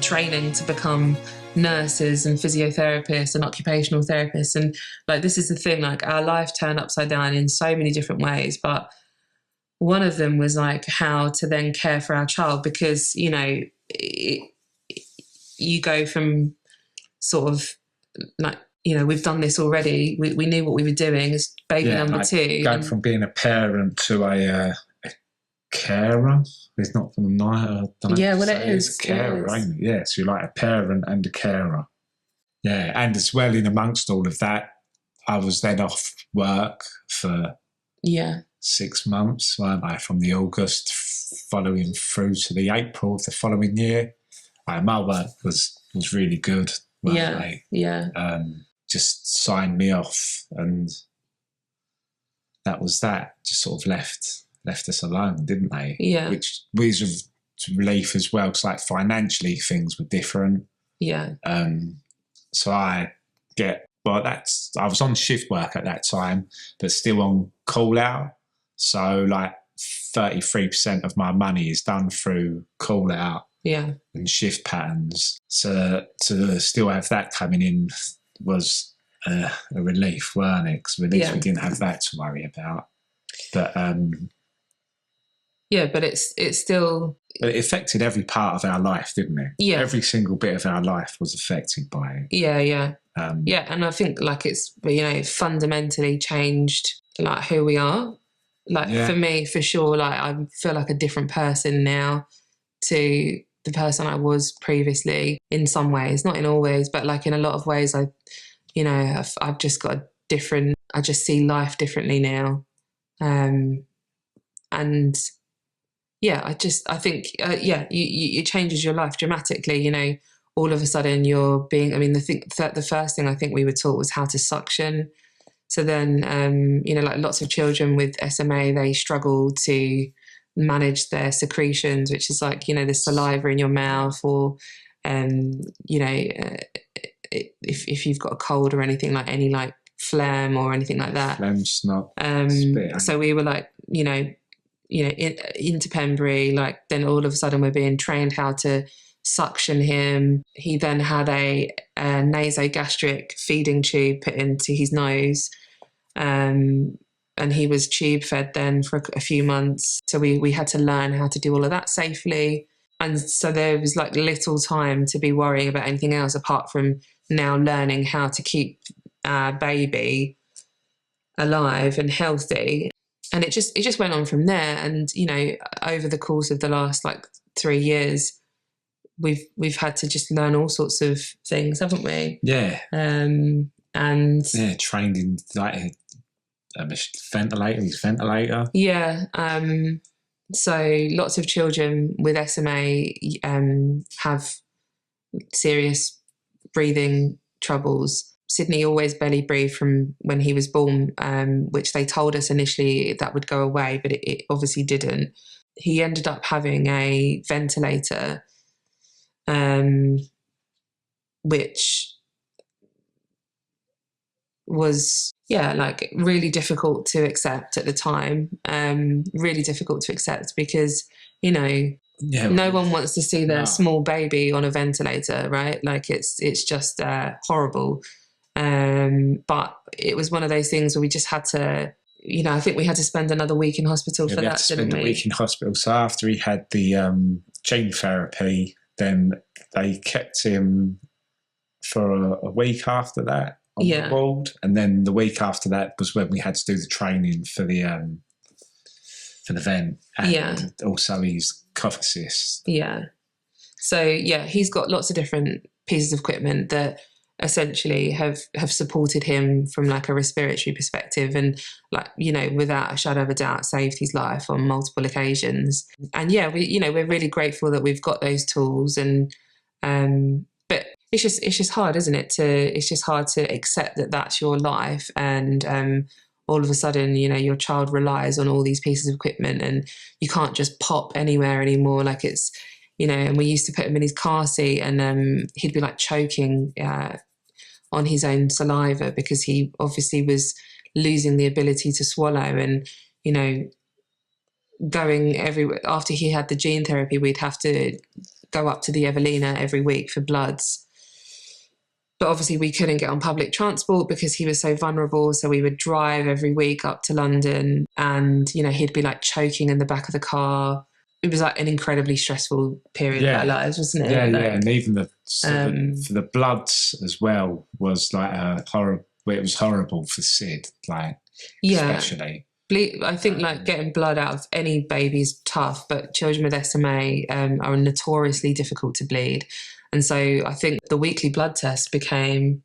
training to become nurses and physiotherapists and occupational therapists, and like this is the thing, like our life turned upside down in so many different ways, but one of them was like how to then care for our child, because you know you go from sort of like, you know, we've done this already, we knew what we were doing as baby number like two, going from being a parent to a carer. It's not from the night. Yeah, well, it is. It's a carer, ain't it? Yeah, so you're like a parent and a carer. Yeah, and as well, in amongst all of that, I was then off work for 6 months, weren't I? From the August following through to the April of the following year. My work was really good, weren't they? Yeah. Just signed me off, and that was that. Just sort of left us alone, didn't they? Yeah. Which was a relief as well, because like financially things were different. Yeah. So I was on shift work at that time, but still on call out. So like 33% of my money is done through call out and shift patterns. So to still have that coming in was a relief, weren't it? Because at least we didn't have that to worry about. But yeah, but it's still. It affected every part of our life, didn't it? Yeah. Every single bit of our life was affected by it. Yeah, yeah. And I think like it's, you know, fundamentally changed like who we are. Like for me, for sure, like I feel like a different person now to the person I was previously in some ways, not in all ways, but like in a lot of ways, I've just got I just see life differently now. And yeah, I think, it changes your life dramatically. You know, all of a sudden the first thing I think we were taught was how to suction. So then, like lots of children with SMA, they struggle to manage their secretions, which is like, you know, the saliva in your mouth, or, if you've got a cold or anything, like any like phlegm or anything like that. Phlegm, snot, spit. So we were like, into Pembury, like then all of a sudden we're being trained how to suction him. He then had a nasogastric feeding tube put into his nose, and he was tube fed then for a few months. So we had to learn how to do all of that safely. And so there was like little time to be worrying about anything else apart from now learning how to keep our baby alive and healthy. And it just went on from there. And, you know, over the course of the last like 3 years, we've had to just learn all sorts of things, haven't we? Yeah. And yeah, trained in like a ventilator. Yeah. So lots of children with SMA have serious breathing troubles. Sidney always belly breathed from when he was born, which they told us initially that would go away, but it obviously didn't. He ended up having a ventilator, which was, like really difficult to accept at the time. Really difficult to accept because, you know, no one wants to see their small baby on a ventilator, right? Like it's just horrible. But it was one of those things where we just had to, you know, I think we had to spend another week in hospital for that, didn't we? We had to spend a week in hospital. So after he had the gene therapy, then they kept him for a week after that on the ward. And then the week after that was when we had to do the training for the vent. And also his cough assist. Yeah. So, he's got lots of different pieces of equipment that essentially have supported him from like a respiratory perspective and, like, you know, without a shadow of a doubt saved his life on multiple occasions. And we're really grateful that we've got those tools. And but it's just hard, isn't it? It's just hard to accept that that's your life, and all of a sudden, you know, your child relies on all these pieces of equipment and you can't just pop anywhere anymore. Like it's, you know, and we used to put him in his car seat and he'd be like choking on his own saliva because he obviously was losing the ability to swallow. And, you know, going everywhere after he had the gene therapy, we'd have to go up to the Evelina every week for bloods. But obviously we couldn't get on public transport because he was so vulnerable. So we would drive every week up to London and, you know, he'd be like choking in the back of the car. It was like an incredibly stressful period of our lives, wasn't it? Yeah, like, and even the bloods as well was like horrible. It was horrible for Sid, like especially. I think like getting blood out of any baby is tough, but children with SMA are notoriously difficult to bleed. And so I think the weekly blood test became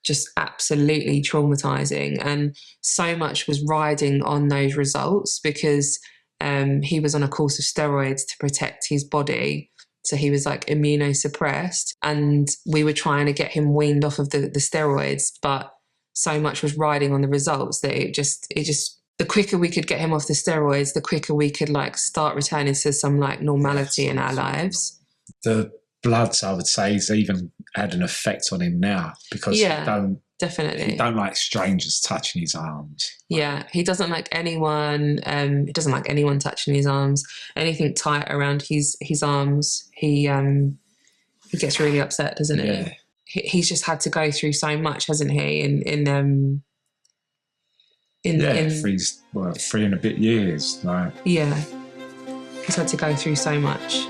just absolutely traumatizing. And so much was riding on those results because he was on a course of steroids to protect his body. So he was like immunosuppressed and we were trying to get him weaned off of the steroids, but so much was riding on the results that it just the quicker we could get him off the steroids, the quicker we could like start returning to some like normality in our lives. The bloods, I would say, has even had an effect on him now because definitely. He don't like strangers touching his arms. Yeah, he doesn't like anyone. He doesn't like anyone touching his arms. Anything tight around his arms, he gets really upset, doesn't he? Yeah. He's just had to go through so much, hasn't he? In 3 and a bit years, like. Yeah, he's had to go through so much.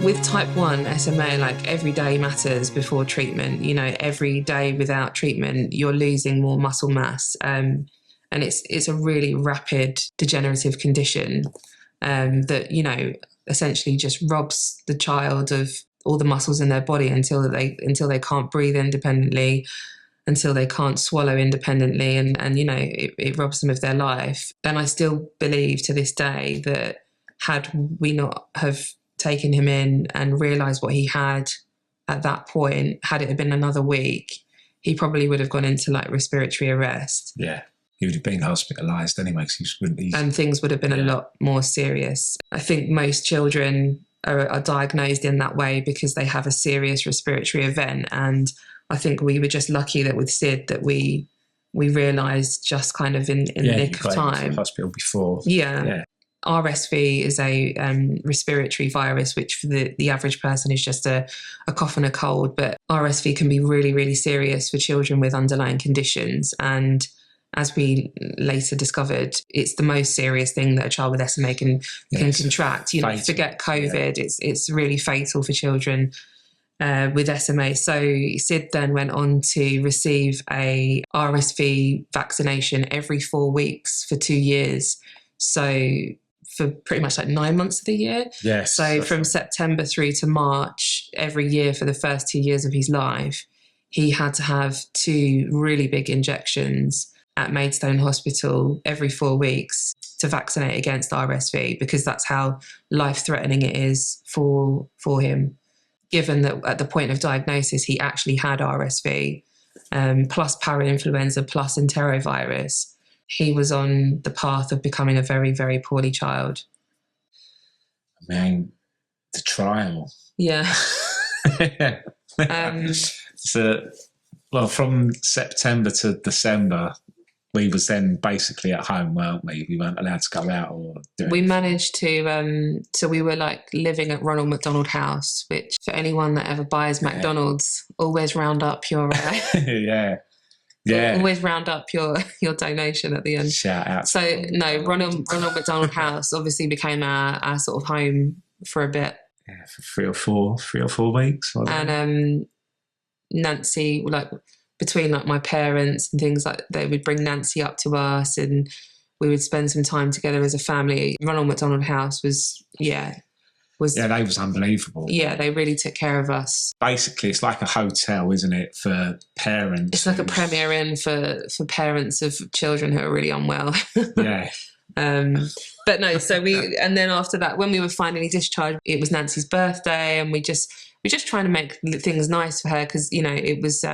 With type 1 SMA, like every day matters before treatment. You know, every day without treatment, you're losing more muscle mass. And it's a really rapid degenerative condition that, you know, essentially just robs the child of all the muscles in their body until they can't breathe independently, until they can't swallow independently, and you know, it robs them of their life. And I still believe to this day that had we not have taken him in and realised what he had at that point, had it been another week, he probably would have gone into like respiratory arrest. Yeah, he would have been hospitalised anyway, and things would have been a lot more serious. I think most children are diagnosed in that way because they have a serious respiratory event, and I think we were just lucky that with Sid that we realised just kind of in the nick of time. Hospital before. Yeah. RSV is a respiratory virus, which for the average person is just a cough and a cold. But RSV can be really, really serious for children with underlying conditions. And as we later discovered, it's the most serious thing that a child with SMA can contract. You know, fatal. forget COVID, it's really fatal for children with SMA. So Sid then went on to receive a RSV vaccination every 4 weeks for 2 years. So for pretty much like 9 months of the year. Yes. So from September through to March, every year for the first 2 years of his life, he had to have 2 really big injections at Maidstone Hospital every 4 weeks to vaccinate against RSV, because that's how life-threatening it is for him. Given that at the point of diagnosis, he actually had RSV, plus parainfluenza, plus enterovirus, he was on the path of becoming a very, very poorly child. I mean, the trial. Yeah. So, well, from September to December, we was then basically at home, weren't we? We weren't allowed to go out or do anything. We managed to, so we were like living at Ronald McDonald House, which for anyone that ever buys McDonald's, always round up your... always round up your donation at the end. Shout out. So, no, Ronald McDonald House obviously became our sort of home for a bit. Yeah, for 3 or 4 weeks. And Nancy, like, between like my parents and things, like they would bring Nancy up to us and we would spend some time together as a family. Ronald McDonald House was they was unbelievable. Yeah, they really took care of us. Basically, it's like a hotel, isn't it, for parents? It's like a Premier Inn for parents of children who are really unwell. Yeah. But no, so and then after that, when we were finally discharged, it was Nancy's birthday, and we're just trying to make things nice for her, because, you know, it was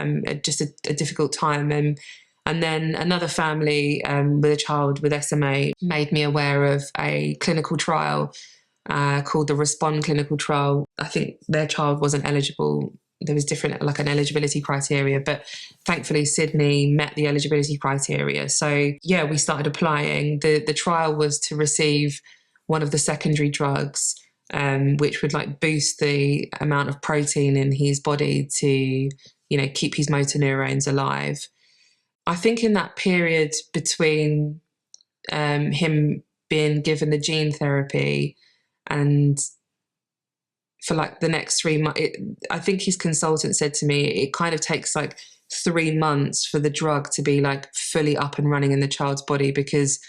just a difficult time. And then another family with a child with SMA made me aware of a clinical trial called the Respond clinical trial. I think their child wasn't eligible. There was different, like an eligibility criteria, but thankfully Sidney met the eligibility criteria. So yeah, we started applying. The trial was to receive one of the secondary drugs, which would like boost the amount of protein in his body to, you know, keep his motor neurons alive. I think in that period between him being given the gene therapy and for like the next 3 months, I think his consultant said to me, it kind of takes like 3 months for the drug to be like fully up and running in the child's body, because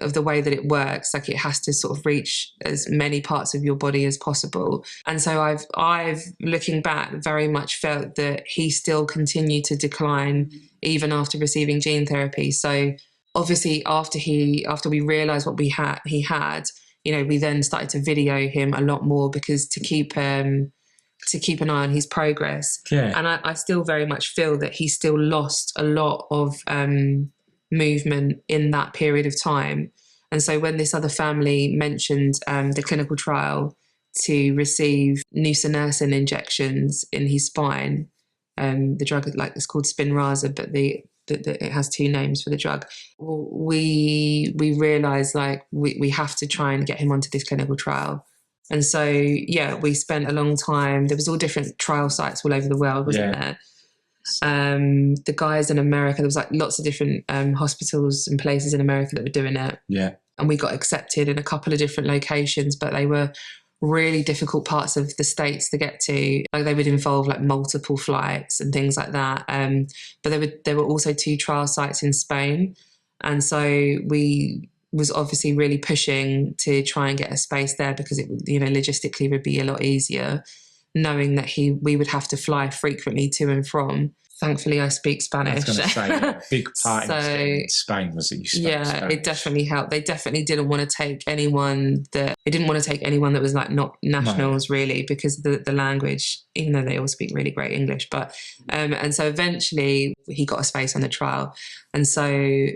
of the way that it works. Like, it has to sort of reach as many parts of your body as possible. And so I've looking back, very much felt that he still continued to decline even after receiving gene therapy. So obviously after we realized what he had, you know, we then started to video him a lot more, because to keep an eye on his progress. Yeah. And I still very much feel that he still lost a lot of movement in that period of time. And so when this other family mentioned the clinical trial to receive Nusinersen injections in his spine, the drug, like, it's called Spinraza, but it has 2 names for the drug. We realised, like, we have to try and get him onto this clinical trial. And so, yeah, we spent a long time. There was all different trial sites all over the world, wasn't there? The guys in America, there was like lots of different hospitals and places in America that were doing it. Yeah. And we got accepted in a couple of different locations, but they were really difficult parts of the States to get to. Like, they would involve like multiple flights and things like that. But there were also 2 trial sites in Spain. And so we was obviously really pushing to try and get a space there, because it, you know, logistically would be a lot easier, knowing that we would have to fly frequently to and from. Thankfully, I speak Spanish. I was going to say, a big part in Spain was that you spoke Spanish. It definitely helped. They definitely didn't want to take anyone that was like not nationals, really, because of the language, even though they all speak really great English. But and so eventually he got a space on the trial. And so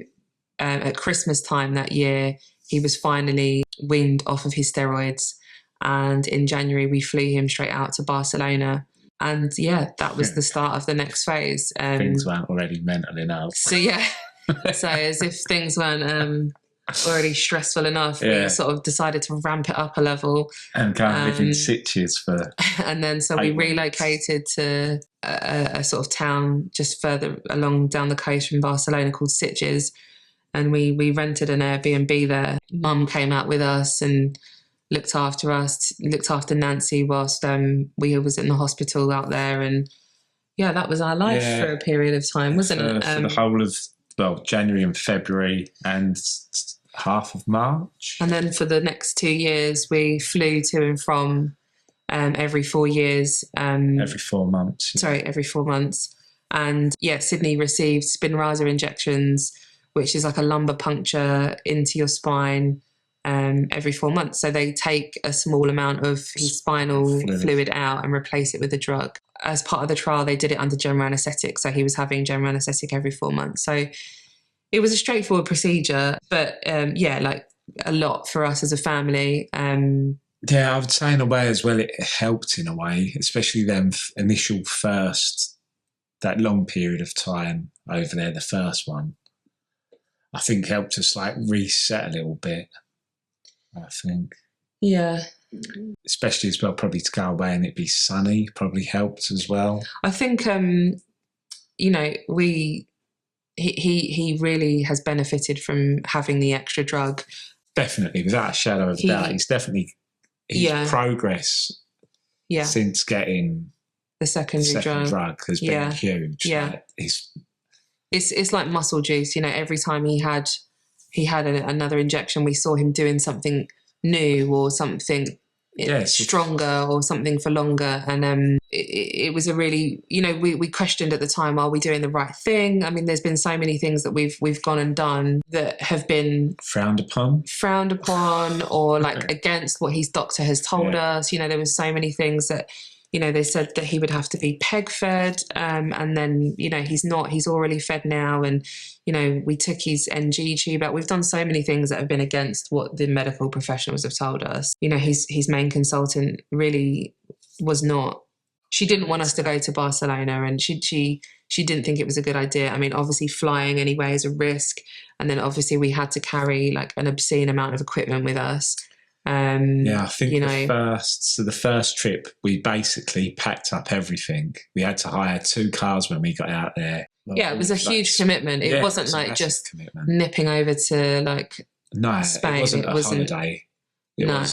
at Christmas time that year, he was finally weaned off of his steroids. And in January, we flew him straight out to Barcelona. And yeah, that was the start of the next phase. Things weren't already mental enough. So yeah, so as if things weren't already stressful enough. Yeah. We sort of decided to ramp it up a level. And go and live in sitches for. And then so we 8 weeks. relocated to a sort of town just further along down the coast from Barcelona called Sitges. And we rented an Airbnb there. Mum came out with us and looked after us, looked after Nancy whilst we was in the hospital out there. And yeah, that was our life for a period of time, wasn't it? For the whole of, January and February and half of March. And then for the next 2 years, we flew to and from every 4 years. Every 4 months. Sorry, every 4 months. And yeah, Sidney received Spinraza injections, which is like a lumbar puncture into your spine every 4 months. So they take a small amount of his spinal fluid out and replace it with a drug. As part of the trial, they did it under general anaesthetic. So he was having general anaesthetic every 4 months. So it was a straightforward procedure, but like a lot for us as a family. Yeah, I would say in a way as well, it helped in a way, especially them initial first, that long period of time over there, the first one. I think helped us like reset a little bit, I think. Yeah. Especially as well, probably to go away and it be sunny probably helped as well. I think, he really has benefited from having the extra drug. Definitely, without a shadow of a doubt. He's definitely, his progress since getting the secondary drug has been huge. Yeah. Like, it's like muscle juice, every time he had another injection, we saw him doing something new or something stronger or something for longer. And it was a really, we questioned at the time, are we doing the right thing? I mean, there's been so many things that we've gone and done that have been frowned upon or like against what his doctor has told us. There was so many things that, they said that he would have to be peg fed. And then, he's not, he's orally fed now. And, we took his NG tube out. We've done so many things that have been against what the medical professionals have told us. His main consultant really was not, she didn't want us to go to Barcelona, and she didn't think it was a good idea. I mean, obviously flying anyway is a risk. And then obviously we had to carry like an obscene amount of equipment with us. I think the first trip we basically packed up everything. We had to hire 2 cars when we got out there. It was a huge commitment. It wasn't like just nipping over to like Spain. It wasn't a holiday. No.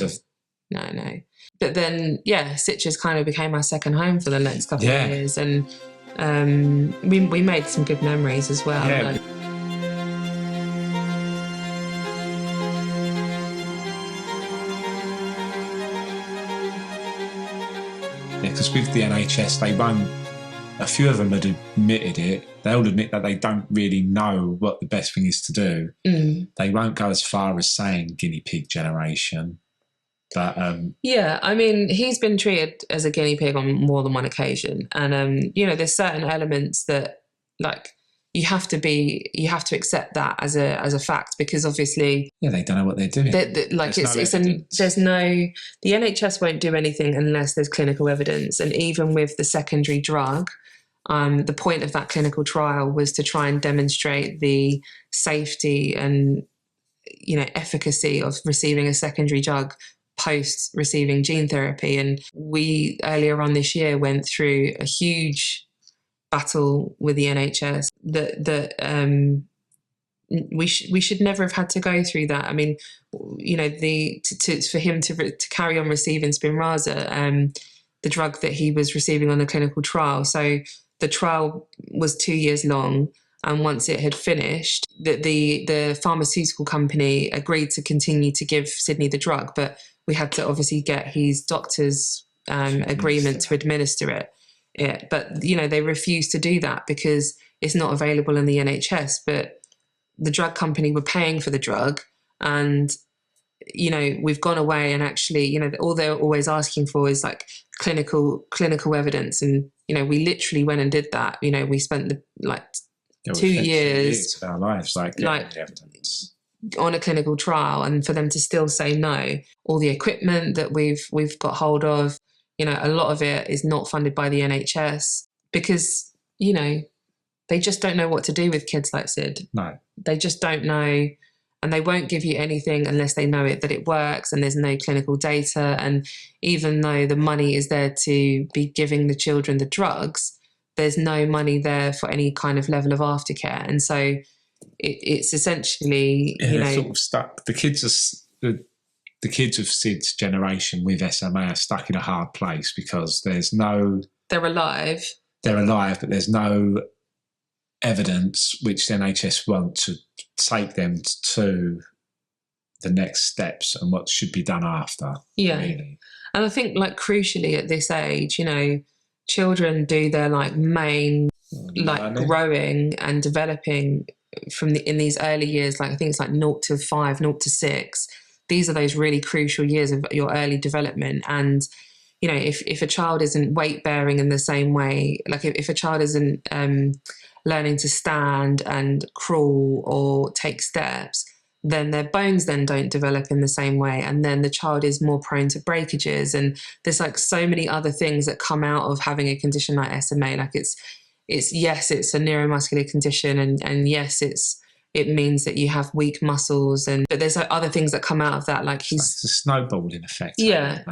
But then Sitges kind of became our second home for the next couple of years, and we made some good memories as well. Because with the NHS, they won't, a few of them had admitted it, they'll admit that they don't really know what the best thing is to do. They won't go as far as saying guinea pig generation. But I mean, he's been treated as a guinea pig on more than one occasion. And, there's certain elements that, like, you have to accept that as a fact, because obviously they don't know what they're doing. The NHS won't do anything unless there's clinical evidence. And even with the secondary drug, the point of that clinical trial was to try and demonstrate the safety and efficacy of receiving a secondary drug post receiving gene therapy. And we earlier on this year went through a huge battle with the NHS that we should never have had to go through that. I mean, for him to carry on receiving Spinraza, the drug that he was receiving on the clinical trial. So the trial was 2 years long, and once it had finished, the pharmaceutical company agreed to continue to give Sidney the drug, but we had to obviously get his doctor's agreement to administer it. But they refused to do that because it's not available in the NHS. But the drug company were paying for the drug, and we've gone away and actually all they're always asking for is like clinical evidence, and we literally went and did that. We spent 2 years of our lives like evidence on a clinical trial, and for them to still say no. All the equipment that we've got hold of, a lot of it is not funded by the NHS because, they just don't know what to do with kids like Sid. No. They just don't know. and they won't give you anything unless they know that it works and there's no clinical data. And even though the money is there to be giving the children the drugs, there's no money there for any kind of level of aftercare. And so it's essentially, you know, sort of stuck. The kids of Sid's generation with SMA are stuck in a hard place because they're alive, but there's no evidence which the NHS want to take them to the next steps and what should be done after. Yeah. Really. And I think, like, crucially at this age, you know, children do their like main like growing and developing in these early years, like I think it's like 0 to 5, 0 to 6. These are those really crucial years of your early development. And, you know, if a child isn't weight bearing in the same way, like if a child isn't learning to stand and crawl or take steps, then their bones then don't develop in the same way. And then the child is more prone to breakages. And there's like so many other things that come out of having a condition like SMA. Like it's yes, it's a neuromuscular condition, and yes, it means that you have weak muscles, but there's other things that come out of that, like it's a snowballing effect. Yeah.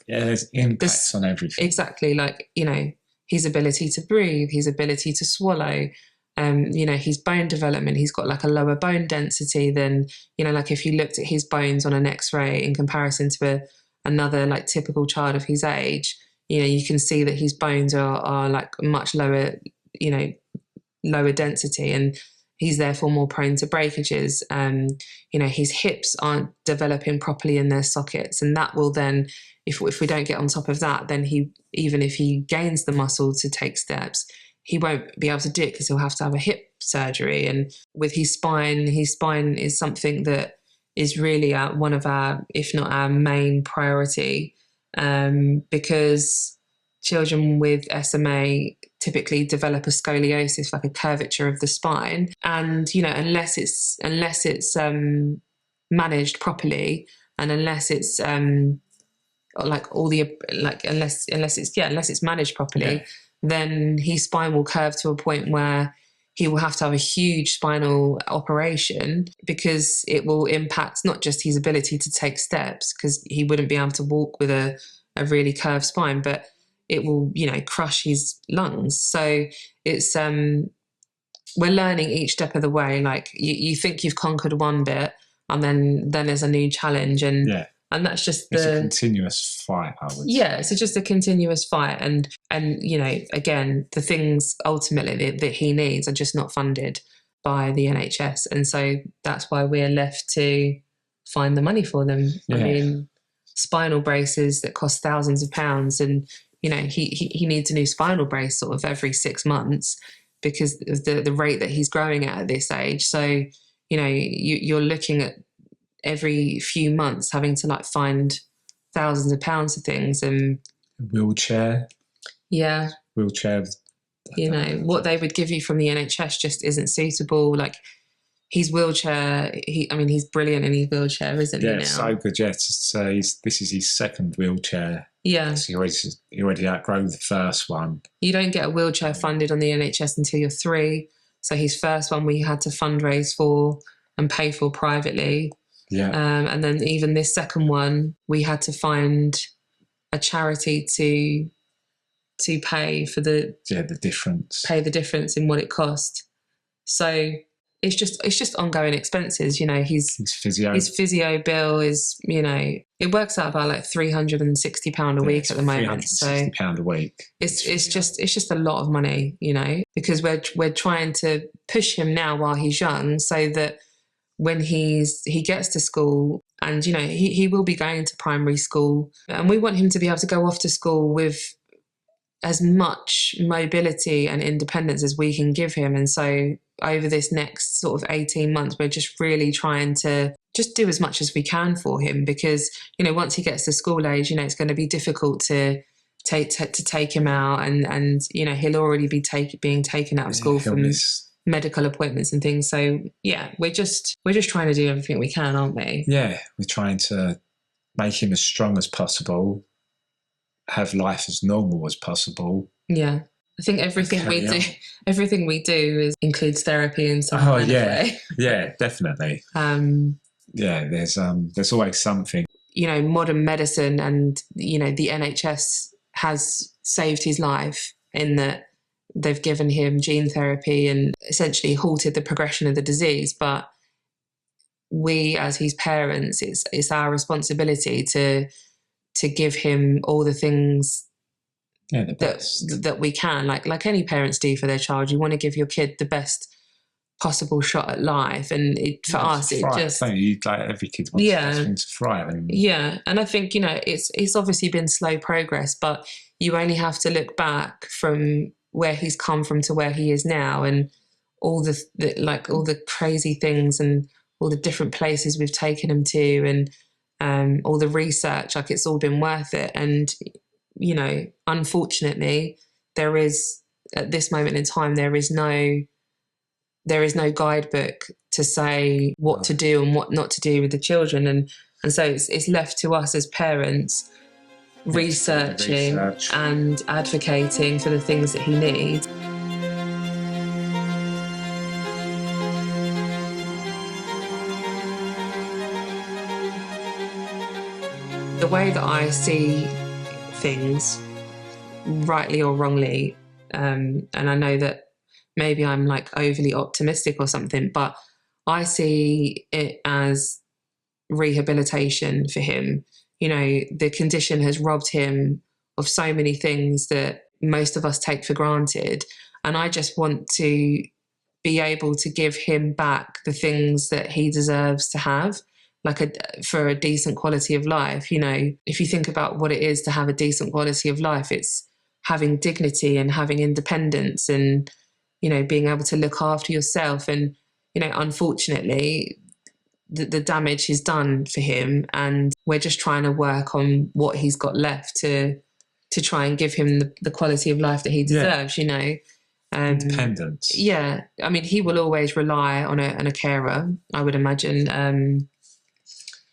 There's impacts on everything. Exactly, like, you know, his ability to breathe, his ability to swallow, you know, his bone development. He's got like a lower bone density than, you know, like if you looked at his bones on an X-ray in comparison to another like typical child of his age, you know, you can see that his bones are like much lower, you know, lower density, and he's therefore more prone to breakages. You know, his hips aren't developing properly in their sockets, and that will then, if we don't get on top of that, then even if he gains the muscle to take steps, he won't be able to do it because he'll have to have a hip surgery. And with his spine is something that is really one of our, if not our main priority, because children with SMA typically develop a scoliosis, like a curvature of the spine. And, you know, unless it's managed properly, and unless it's unless it's managed properly, then his spine will curve to a point where he will have to have a huge spinal operation, because it will impact not just his ability to take steps, because he wouldn't be able to walk with a really curved spine, but it will, you know, crush his lungs. So it's we're learning each step of the way. Like you think you've conquered one bit, and then there's a new challenge, and that's just it's a continuous fight, I would say. It's just a continuous fight, and you know, again, the things ultimately that he needs are just not funded by the NHS, and so that's why we're left to find the money for them. I mean, spinal braces that cost thousands of pounds, and you know, he needs a new spinal brace sort of every 6 months because of the rate that he's growing at this age. So, you know, you're looking at every few months having to like find thousands of pounds of things. And wheelchair, you know, what they would give you from the NHS just isn't suitable. Like his wheelchair, he's brilliant in his wheelchair, isn't he now? Yeah, so good. Yeah, this is his second wheelchair. Yeah, so he already outgrown the first one. You don't get a wheelchair funded on the NHS until you're 3. So his first one we had to fundraise for and pay for privately. Yeah. And then even this second one, we had to find a charity to pay for the difference. Pay the difference in what it cost. So it's just ongoing expenses. You know, his physio bill is, you know, it works out about like £360 a week at the moment. So £360 a week. It's just a lot of money, you know, because we're trying to push him now while he's young, so that when he gets to school, and, you know, he will be going to primary school, and we want him to be able to go off to school with as much mobility and independence as we can give him. And so over this next sort of 18 months, we're just really trying to just do as much as we can for him, because, you know, once he gets to school age, you know, it's going to be difficult to take him out, and you know, he'll already be being taken out of school from medical appointments and things. So yeah, we're just trying to do everything we can, aren't we? Yeah, we're trying to make him as strong as possible, have life as normal as possible. Yeah. I think everything we do includes therapy in some kind of way. Yeah, definitely. There's always something. You know, modern medicine and, you know, the NHS has saved his life in that they've given him gene therapy and essentially halted the progression of the disease. But we, as his parents, it's our responsibility to give him all the things that we can, like any parents do for their child. You want to give your kid the best possible shot at life, and for us, it just every kid wants to thrive. And I think, you know, it's obviously been slow progress, but you only have to look back from where he's come from to where he is now, and all the crazy things and all the different places we've taken him to, and all the research, like it's all been worth it. And, you know, unfortunately, there is, at this moment in time, there is no guidebook to say what to do and what not to do with the children. And so it's left to us as parents researching and advocating for the things that he needs. The way that I see things, rightly or wrongly, and I know that maybe I'm like overly optimistic or something, but I see it as rehabilitation for him. You know, the condition has robbed him of so many things that most of us take for granted. And I just want to be able to give him back the things that he deserves to have, for a decent quality of life. You know, if you think about what it is to have a decent quality of life, it's having dignity and having independence and, you know, being able to look after yourself. And, you know, unfortunately, the damage is done for him, and we're just trying to work on what he's got left to try and give him the quality of life that he deserves, you know. Independence. Yeah. I mean, he will always rely on a carer, I would imagine.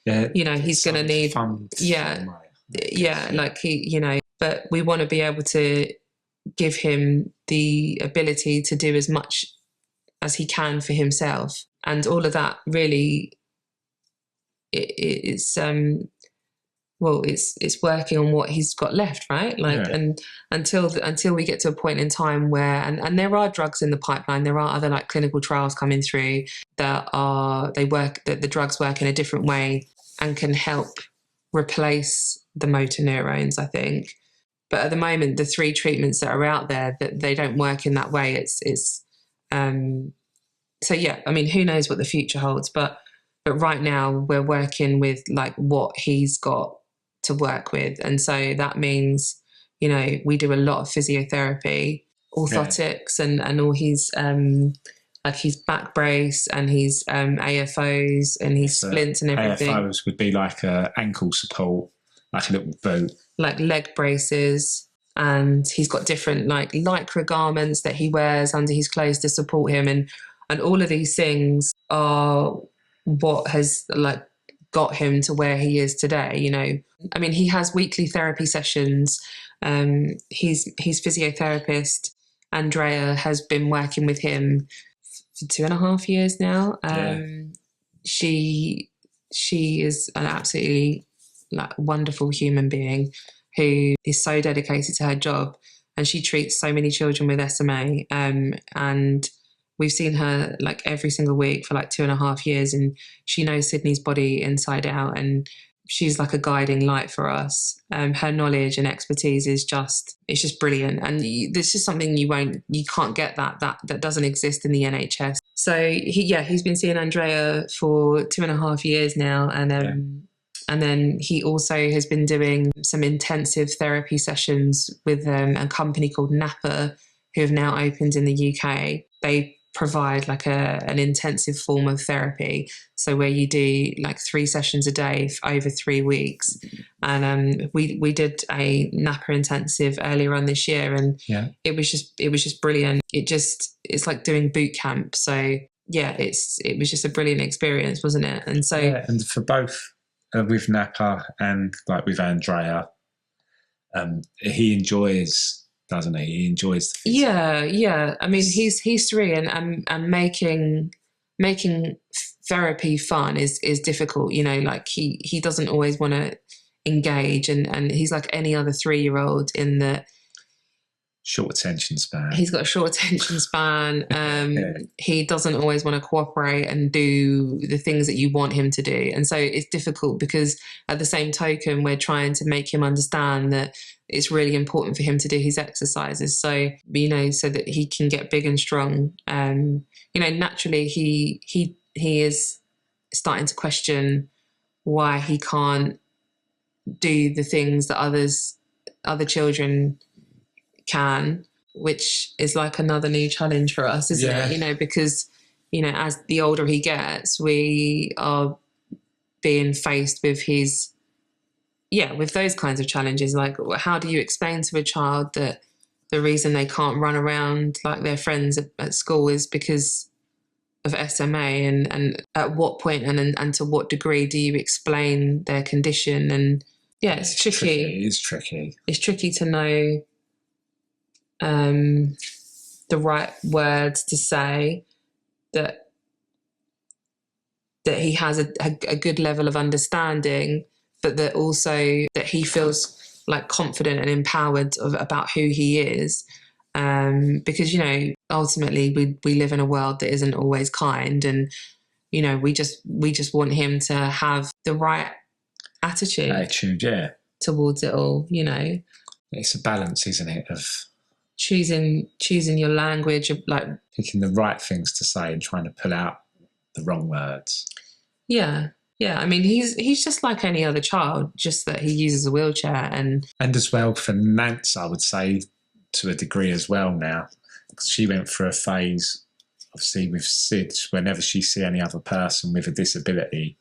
You know, he's going to need, like he, you know, but we want to be able to give him the ability to do as much as he can for himself. And all of that really, it's working on what he's got left, right? And until we get to a point in time where, and there are drugs in the pipeline, there are other like clinical trials coming through that the drugs work in a different way and can help replace the motor neurons, I think. But at the moment, the 3 treatments that are out there, that they don't work in that way. So yeah, I mean, who knows what the future holds, but right now we're working with like what he's got to work with. And so that means, you know, we do a lot of physiotherapy, orthotics, and all his, like his back brace and his AFOs and his splints and everything. AFOs would be like a ankle support, like a little boot. Like leg braces. And he's got different like lycra garments that he wears under his clothes to support him. And all of these things are what has like got him to where he is today, you know. I mean, he has weekly therapy sessions. His physiotherapist, Andrea, has been working with him for 2.5 years now. She is an absolutely like wonderful human being who is so dedicated to her job, and she treats so many children with SMA. And we've seen her like every single week for like 2.5 years, and she knows Sidney's body inside out, and she's like a guiding light for us. Her knowledge and expertise is just brilliant. And this is something you can't get that doesn't exist in the NHS. So he's been seeing Andrea for 2.5 years now. And then he also has been doing some intensive therapy sessions with a company called Napa, who have now opened in the UK. They provide like an intensive form of therapy, so where you do like 3 sessions a day over 3 weeks. And we did a Napa intensive earlier on this year, and it was just brilliant. It's like doing boot camp. So yeah, it was just a brilliant experience, wasn't it? And so and for both with Napa and like with Andrea, he enjoys doesn't he? He enjoys the Yeah. I mean, he's 3, and making therapy fun is difficult. You know, like he doesn't always want to engage, and he's like any other 3-year-old in that. Short attention span. He's got a short attention span. Yeah. He doesn't always want to cooperate and do the things that you want him to do. And so it's difficult because at the same token, we're trying to make him understand that it's really important for him to do his exercises. So, you know, so that he can get big and strong. You know, naturally he is starting to question why he can't do the things that other children can, which is like another new challenge for us, isn't it? You know, because, you know, as the older he gets, we are being faced with with those kinds of challenges. Like, how do you explain to a child that the reason they can't run around like their friends at school is because of SMA, and at what point and to what degree do you explain their condition? And it's tricky. It is tricky. It's tricky to know the right words to say, that he has a good level of understanding, but that also that he feels like confident and empowered about who he is, because, you know, ultimately we live in a world that isn't always kind, and, you know, we just want him to have the right attitude towards it all. You know, it's a balance, isn't it, of choosing your language, of like picking the right things to say and trying to pull out the wrong words. Yeah. I mean, he's just like any other child, just that he uses a wheelchair, and as well for Nance, I would say, to a degree as well now, because she went through a phase, obviously with Sid, whenever she see any other person with a disability,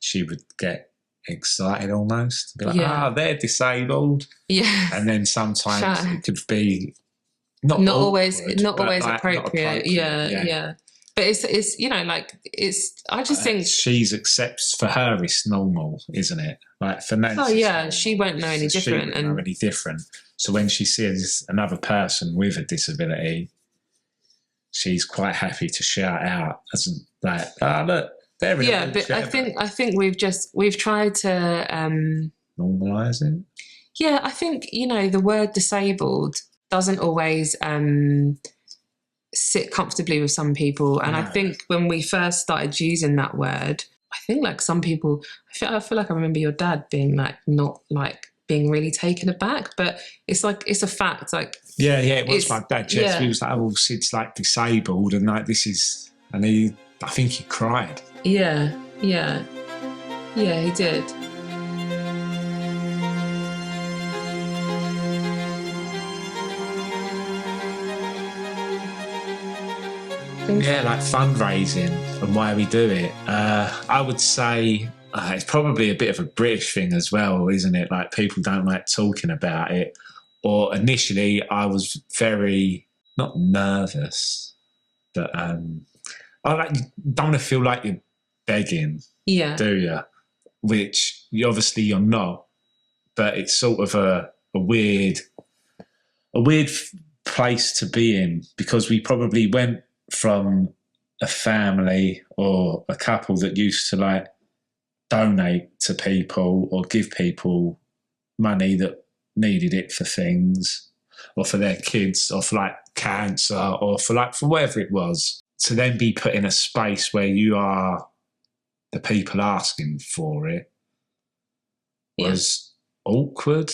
she would get excited almost, be like, they're disabled. Yeah. And then sometimes it could be not always like, appropriate. Yeah. But it's you know, like, it's, I just think she's accepts, for her it's normal, isn't it? Like for Nancy, she won't know any different. She won't know any different. So when she sees another person with a disability, she's quite happy to shout out, as like, look, they're in a wheelchair. But I think we've tried to normalise it. Yeah, I think, you know, the word disabled doesn't always sit comfortably with some people. And I think when we first started using that word, I think like some people, I feel like I remember your dad being like, not like being really taken aback, but it's like, it's a fact. Like, it was my dad. Yes, he was like, oh, Sid's like disabled, and like this is, and I think he cried. Yeah, he did. Yeah, like fundraising and why we do it. I would say it's probably a bit of a British thing as well, isn't it? Like, people don't like talking about it. Or initially I was very, not nervous, but I like, you don't want to feel like you're begging, do you? Which obviously you're not, but it's sort of a weird place to be in, because we probably went from a family or a couple that used to like donate to people or give people money that needed it for things, or for their kids, or for like cancer, or for whatever it was, to then be put in a space where you are the people asking for it was awkward,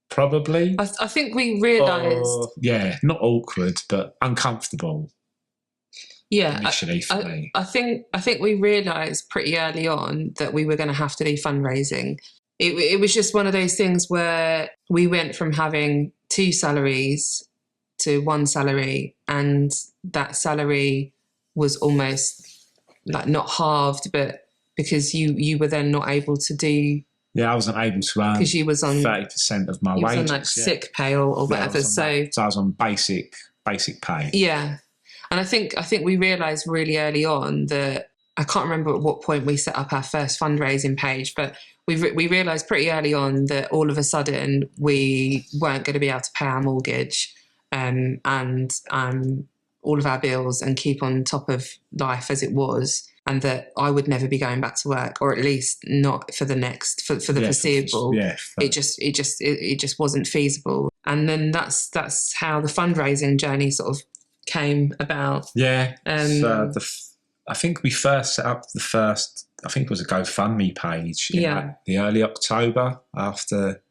probably. I think we realised... not awkward, but uncomfortable. Yeah, initially for me. I think we realised pretty early on that we were going to have to do fundraising. It was just one of those things where we went from having 2 salaries to 1 salary, and that salary was almost like not halved, but because you were then not able to do... Yeah, I wasn't able to earn because you was on 30% of my wages. You was on like sick pay or whatever. So I was on basic pay. Yeah. And I think we realised really early on that I can't remember at what point we set up our first fundraising page, but we realised pretty early on that all of a sudden we weren't going to be able to pay our mortgage and all of our bills and keep on top of life as it was, and that I would never be going back to work, or at least not for the foreseeable. It just wasn't feasible. And then that's how the fundraising journey sort of came about. Yeah. I think we first set up I think it was a GoFundMe page in like the early October after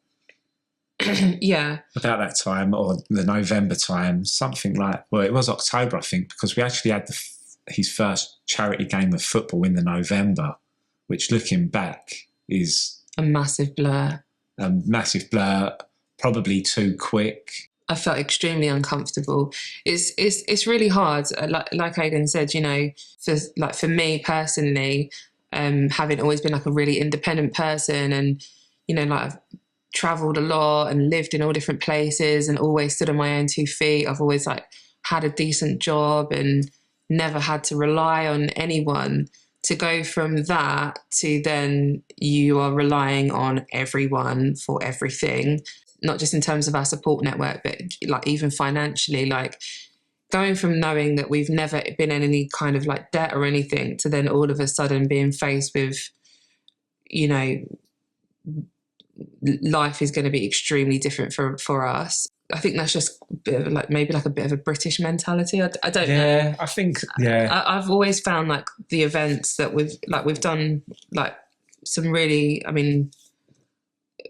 about that time, or the November time, something like, well, it was October, I think, because we actually had his first charity game of football in the November, which looking back is a massive blur. Probably too quick. I felt extremely uncomfortable. It's really hard. Like Aden said, you know, for me personally, having always been like a really independent person, and you know, like I've travelled a lot and lived in all different places and always stood on my own 2 feet. I've always like had a decent job and never had to rely on anyone. To go from that to then you are relying on everyone for everything, not just in terms of our support network, but like even financially, like going from knowing that we've never been in any kind of like debt or anything to then all of a sudden being faced with, you know, life is going to be extremely different for us. I think that's just a bit of like, maybe like a bit of a British mentality. I don't know. Yeah, I think, I've always found like the events that we've done like some really, I mean,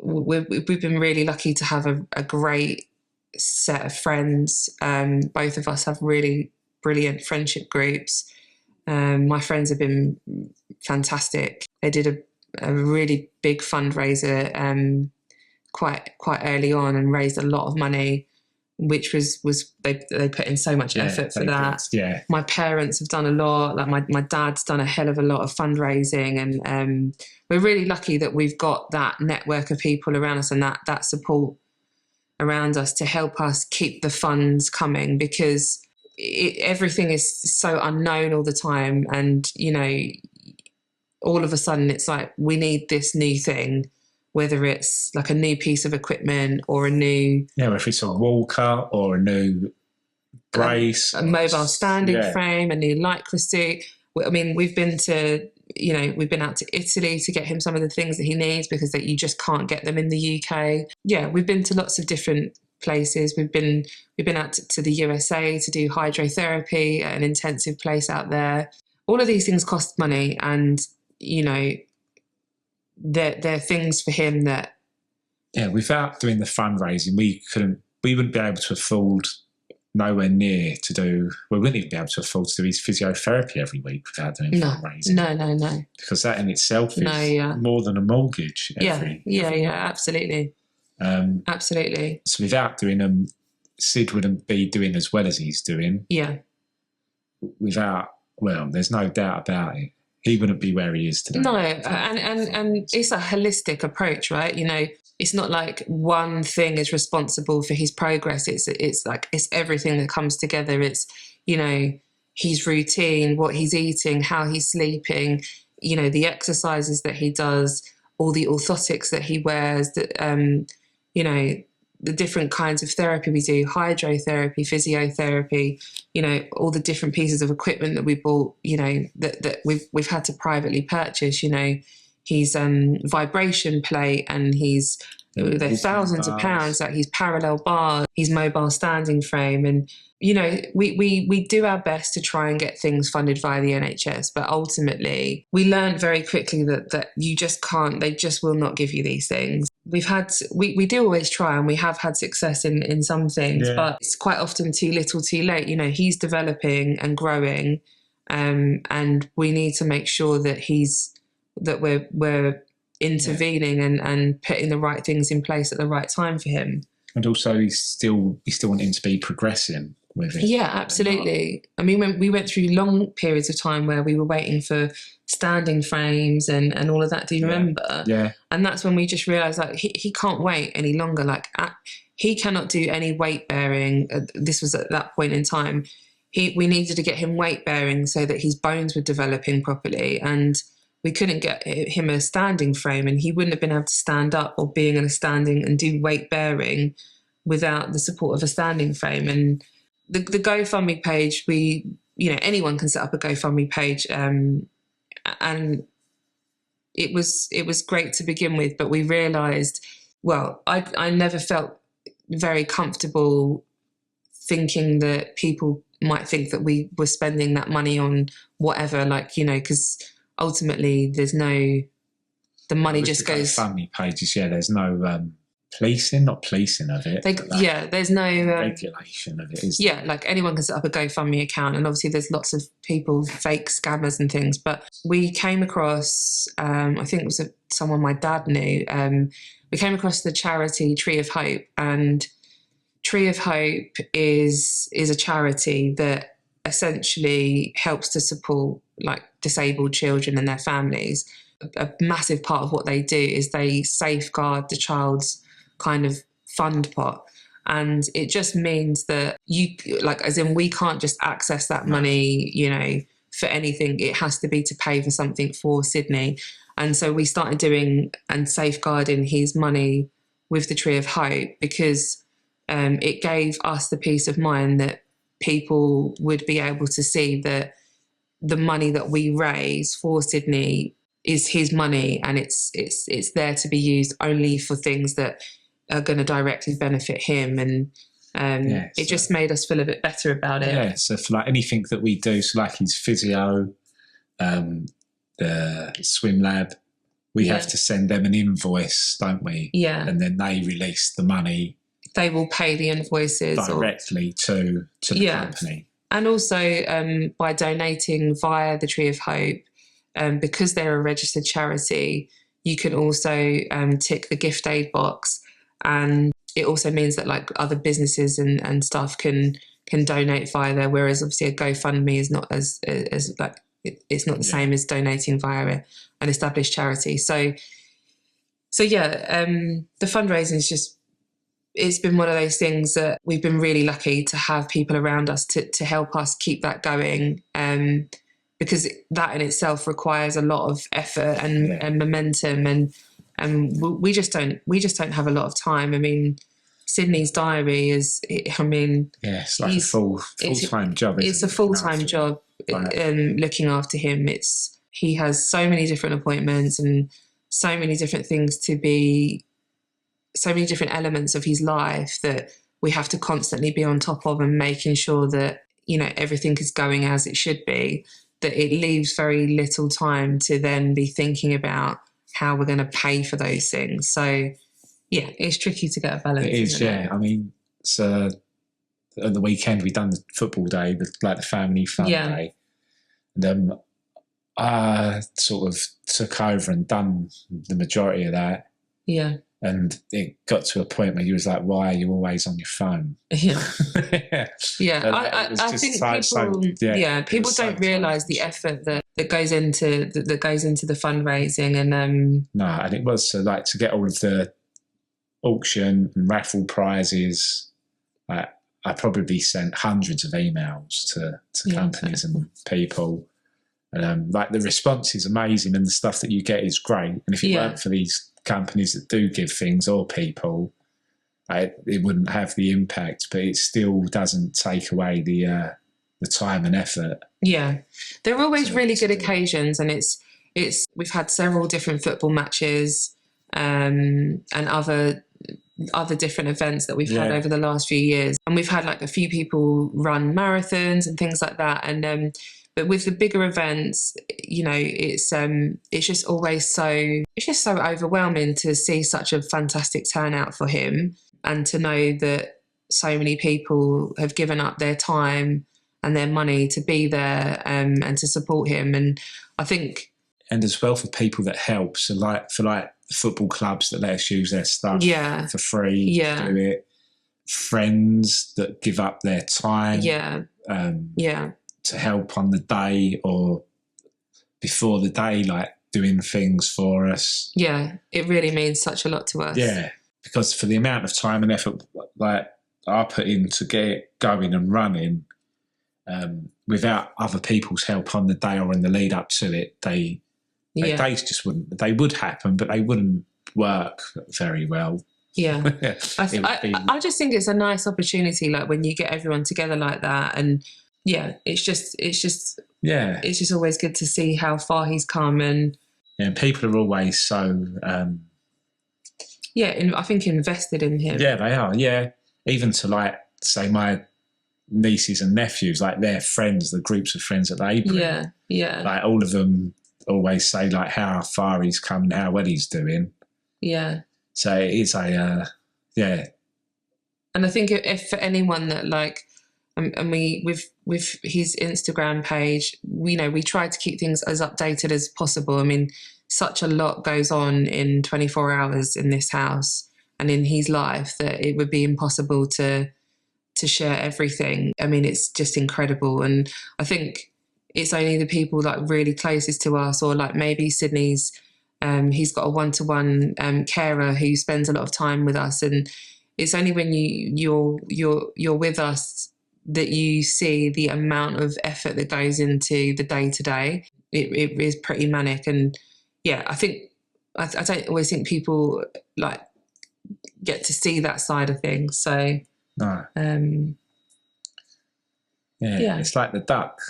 we've been really lucky to have a great set of friends. Both of us have really brilliant friendship groups. My friends have been fantastic. They did a really big fundraiser quite early on and raised a lot of money, which was they put in so much effort for that. My parents have done a lot. Like my dad's done a hell of a lot of fundraising, and we're really lucky that we've got that network of people around us and that support around us to help us keep the funds coming, because everything is so unknown all the time, and you know, all of a sudden it's like we need this new thing, whether it's like a new piece of equipment or a new... Yeah, if it's a walker or a new brace. A mobile standing frame, a new lycra suit. I mean, we've been out to Italy to get him some of the things that he needs, because that you just can't get them in the UK. Yeah, we've been to lots of different places. We've been out to the USA to do hydrotherapy at an intensive place out there. All of these things cost money, and, you know, they're things for him that... Yeah, without doing the fundraising, we wouldn't be able to afford nowhere near to do... We wouldn't even be able to afford to do his physiotherapy every week without doing fundraising. No. Because that in itself is more than a mortgage. Absolutely. Absolutely. So without doing them, Sid wouldn't be doing as well as he's doing. Yeah. There's no doubt about it. He wouldn't be where he is today. No, and it's a holistic approach, right? You know, it's not like one thing is responsible for his progress. It's like it's everything that comes together. It's, you know, his routine, what he's eating, how he's sleeping, you know, the exercises that he does, all the orthotics that he wears, you know, the different kinds of therapy we do, hydrotherapy, physiotherapy, you know, all the different pieces of equipment that we bought, you know, that we've had to privately purchase, you know, his vibration plate, and they're thousands of pounds, like his parallel bar, his mobile standing frame. And, you know, we do our best to try and get things funded via the NHS, but ultimately we learned very quickly that you just can't, they just will not give you these things. We do always try, and we have had success in some things, but it's quite often too little too late. You know, he's developing and growing, and we need to make sure that we're intervening and putting the right things in place at the right time for him. And also he's still wanting to be progressing with it. Yeah, absolutely. I mean, we went through long periods of time where we were waiting for standing frames and all of that. Do you remember? Yeah. And that's when we just realised, like, he can't wait any longer. Like, he cannot do any weight bearing. This was at that point in time. we needed to get him weight bearing so that his bones were developing properly, and we couldn't get him a standing frame, and he wouldn't have been able to stand up or being in a standing and do weight bearing without the support of a standing frame. And the GoFundMe page, anyone can set up a GoFundMe page, and it was great to begin with, but we realised, well, I never felt very comfortable thinking that people might think that we were spending that money on whatever, because ultimately the money just goes. GoFundMe pages, there's no not policing of it. There's no regulation of it. Anyone can set up a GoFundMe account, and obviously there's lots of people, fake scammers and things. But we came across, I think it was someone my dad knew. We came across the charity Tree of Hope, and Tree of Hope is a charity that essentially helps to support disabled children and their families. A massive part of what they do is they safeguard the child's kind of fund pot, and it just means that we can't just access that money, for anything. It has to be to pay for something for Sidney. And so we started doing and safeguarding his money with the Tree of Hope, because it gave us the peace of mind that people would be able to see that the money that we raise for Sidney is his money, and it's there to be used only for things that are going to directly benefit him. And it just made us feel a bit better about it. Yeah, so for anything that we do, so his physio, the swim lab, we have to send them an invoice, don't we? Yeah. And then they release the money. They will pay the invoices directly to the company. And also by donating via the Tree of Hope, because they're a registered charity, you can also tick the gift aid box, and it also means that other businesses and stuff can donate via there. Whereas obviously a GoFundMe is not as it's not the same as donating via an established charity. So the fundraising is just, it's been one of those things that we've been really lucky to have people around us to help us keep that going. Because that in itself requires a lot of effort and momentum, and we just don't have a lot of time. I mean, Sidney's diary is, it's like a full-time job. It's a full-time job, looking after him. He has so many different appointments and so many different things so many different elements of his life that we have to constantly be on top of, and making sure that, everything is going as it should be, that it leaves very little time to then be thinking about how we're going to pay for those things. So, it's tricky to get a balance. It is, I mean, so at the weekend we done the football day, the family fun day. And I sort of took over and done the majority of that. Yeah. And it got to a point where you was like, why are you always on your phone? Yeah. I think people don't realise the effort that goes into the fundraising. And no, and it was to get all of the auction and raffle prizes. I probably sent hundreds of emails to companies and people. And the response is amazing, and the stuff that you get is great. And if it weren't for these companies that do give things, or people, it wouldn't have the impact. But it still doesn't take away the time and effort. Yeah, there are always really good occasions, and it's we've had several different football matches and other different events that we've had over the last few years, and we've had a few people run marathons and things like that. And but with the bigger events, it's just always so overwhelming to see such a fantastic turnout for him, and to know that so many people have given up their time and their money to be there and to support him. And I think, and as well for people that help, so for football clubs that let us use their stuff for free, do it. Friends that give up their time, to help on the day or before the day, doing things for us. Yeah, it really means such a lot to us. Yeah, because for the amount of time and effort I put in to get it going and running, without other people's help on the day or in the lead up to it, days just wouldn't. They would happen, but they wouldn't work very well. Yeah, I just think it's a nice opportunity, like when you get everyone together like that, and it's just always good to see how far he's come, and people are always so I think invested in him. Yeah, they are. Yeah, even to like say my nieces and nephews, like their friends, the groups of friends that they bring. Yeah. Like all of them always say like how far he's come and how well he's doing. Yeah. So it is And I think if for anyone that like, and we with his Instagram page, we try to keep things as updated as possible. I mean, such a lot goes on in 24 hours in this house and in his life that it would be impossible to share everything. I mean, it's just incredible. And I think it's only the people like really closest to us, or like maybe Sidney's, he's got a one-to-one carer who spends a lot of time with us. And it's only when you're with us that you see the amount of effort that goes into the day-to-day. It is pretty manic. And I think, I don't always think people like get to see that side of things. So, no. It's like the duck.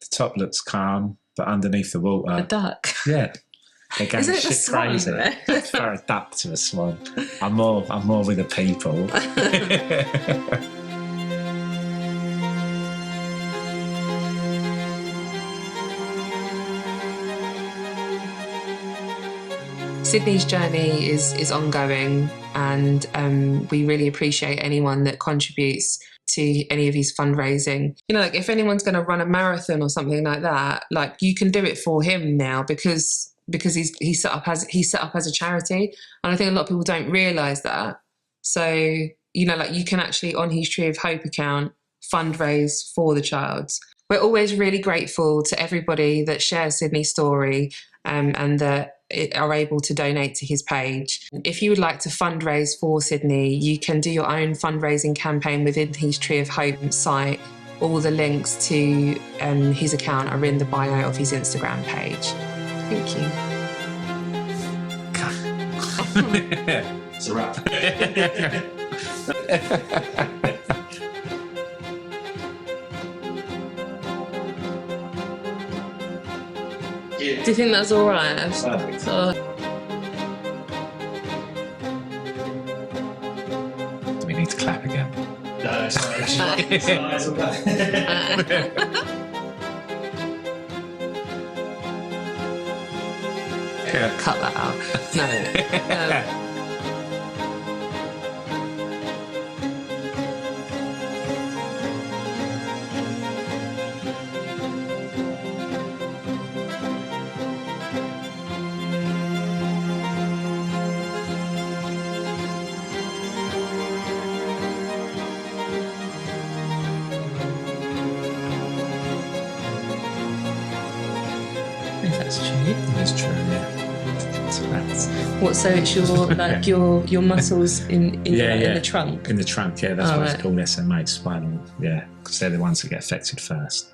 The top looks calm, but underneath the water, a duck. Yeah, they're going Isn't it shit crazy. For a duck to a swan. I'm more with the people. Sidney's journey is ongoing, and we really appreciate anyone that contributes to any of his fundraising. Like if anyone's going to run a marathon or something like that, like you can do it for him now because he's set up as a charity, and I think a lot of people don't realise that. So like you can actually on his Tree of Hope account fundraise for the child. We're always really grateful to everybody that shares Sidney's story and that are able to donate to his page. If you would like to fundraise for Sidney, you can do your own fundraising campaign within his Tree of Hope site. All the links to his account are in the bio of his Instagram page. Thank you. It's a wrap. Do you think that's all right? Do we need to clap again? No, sorry. It's all good. Cut that out. No. If that's true. That's true, yeah. So it's your like your muscles in the trunk? In the trunk, yeah. That's why right. it's called SMA, spinal, yeah, because they're the ones that get affected first.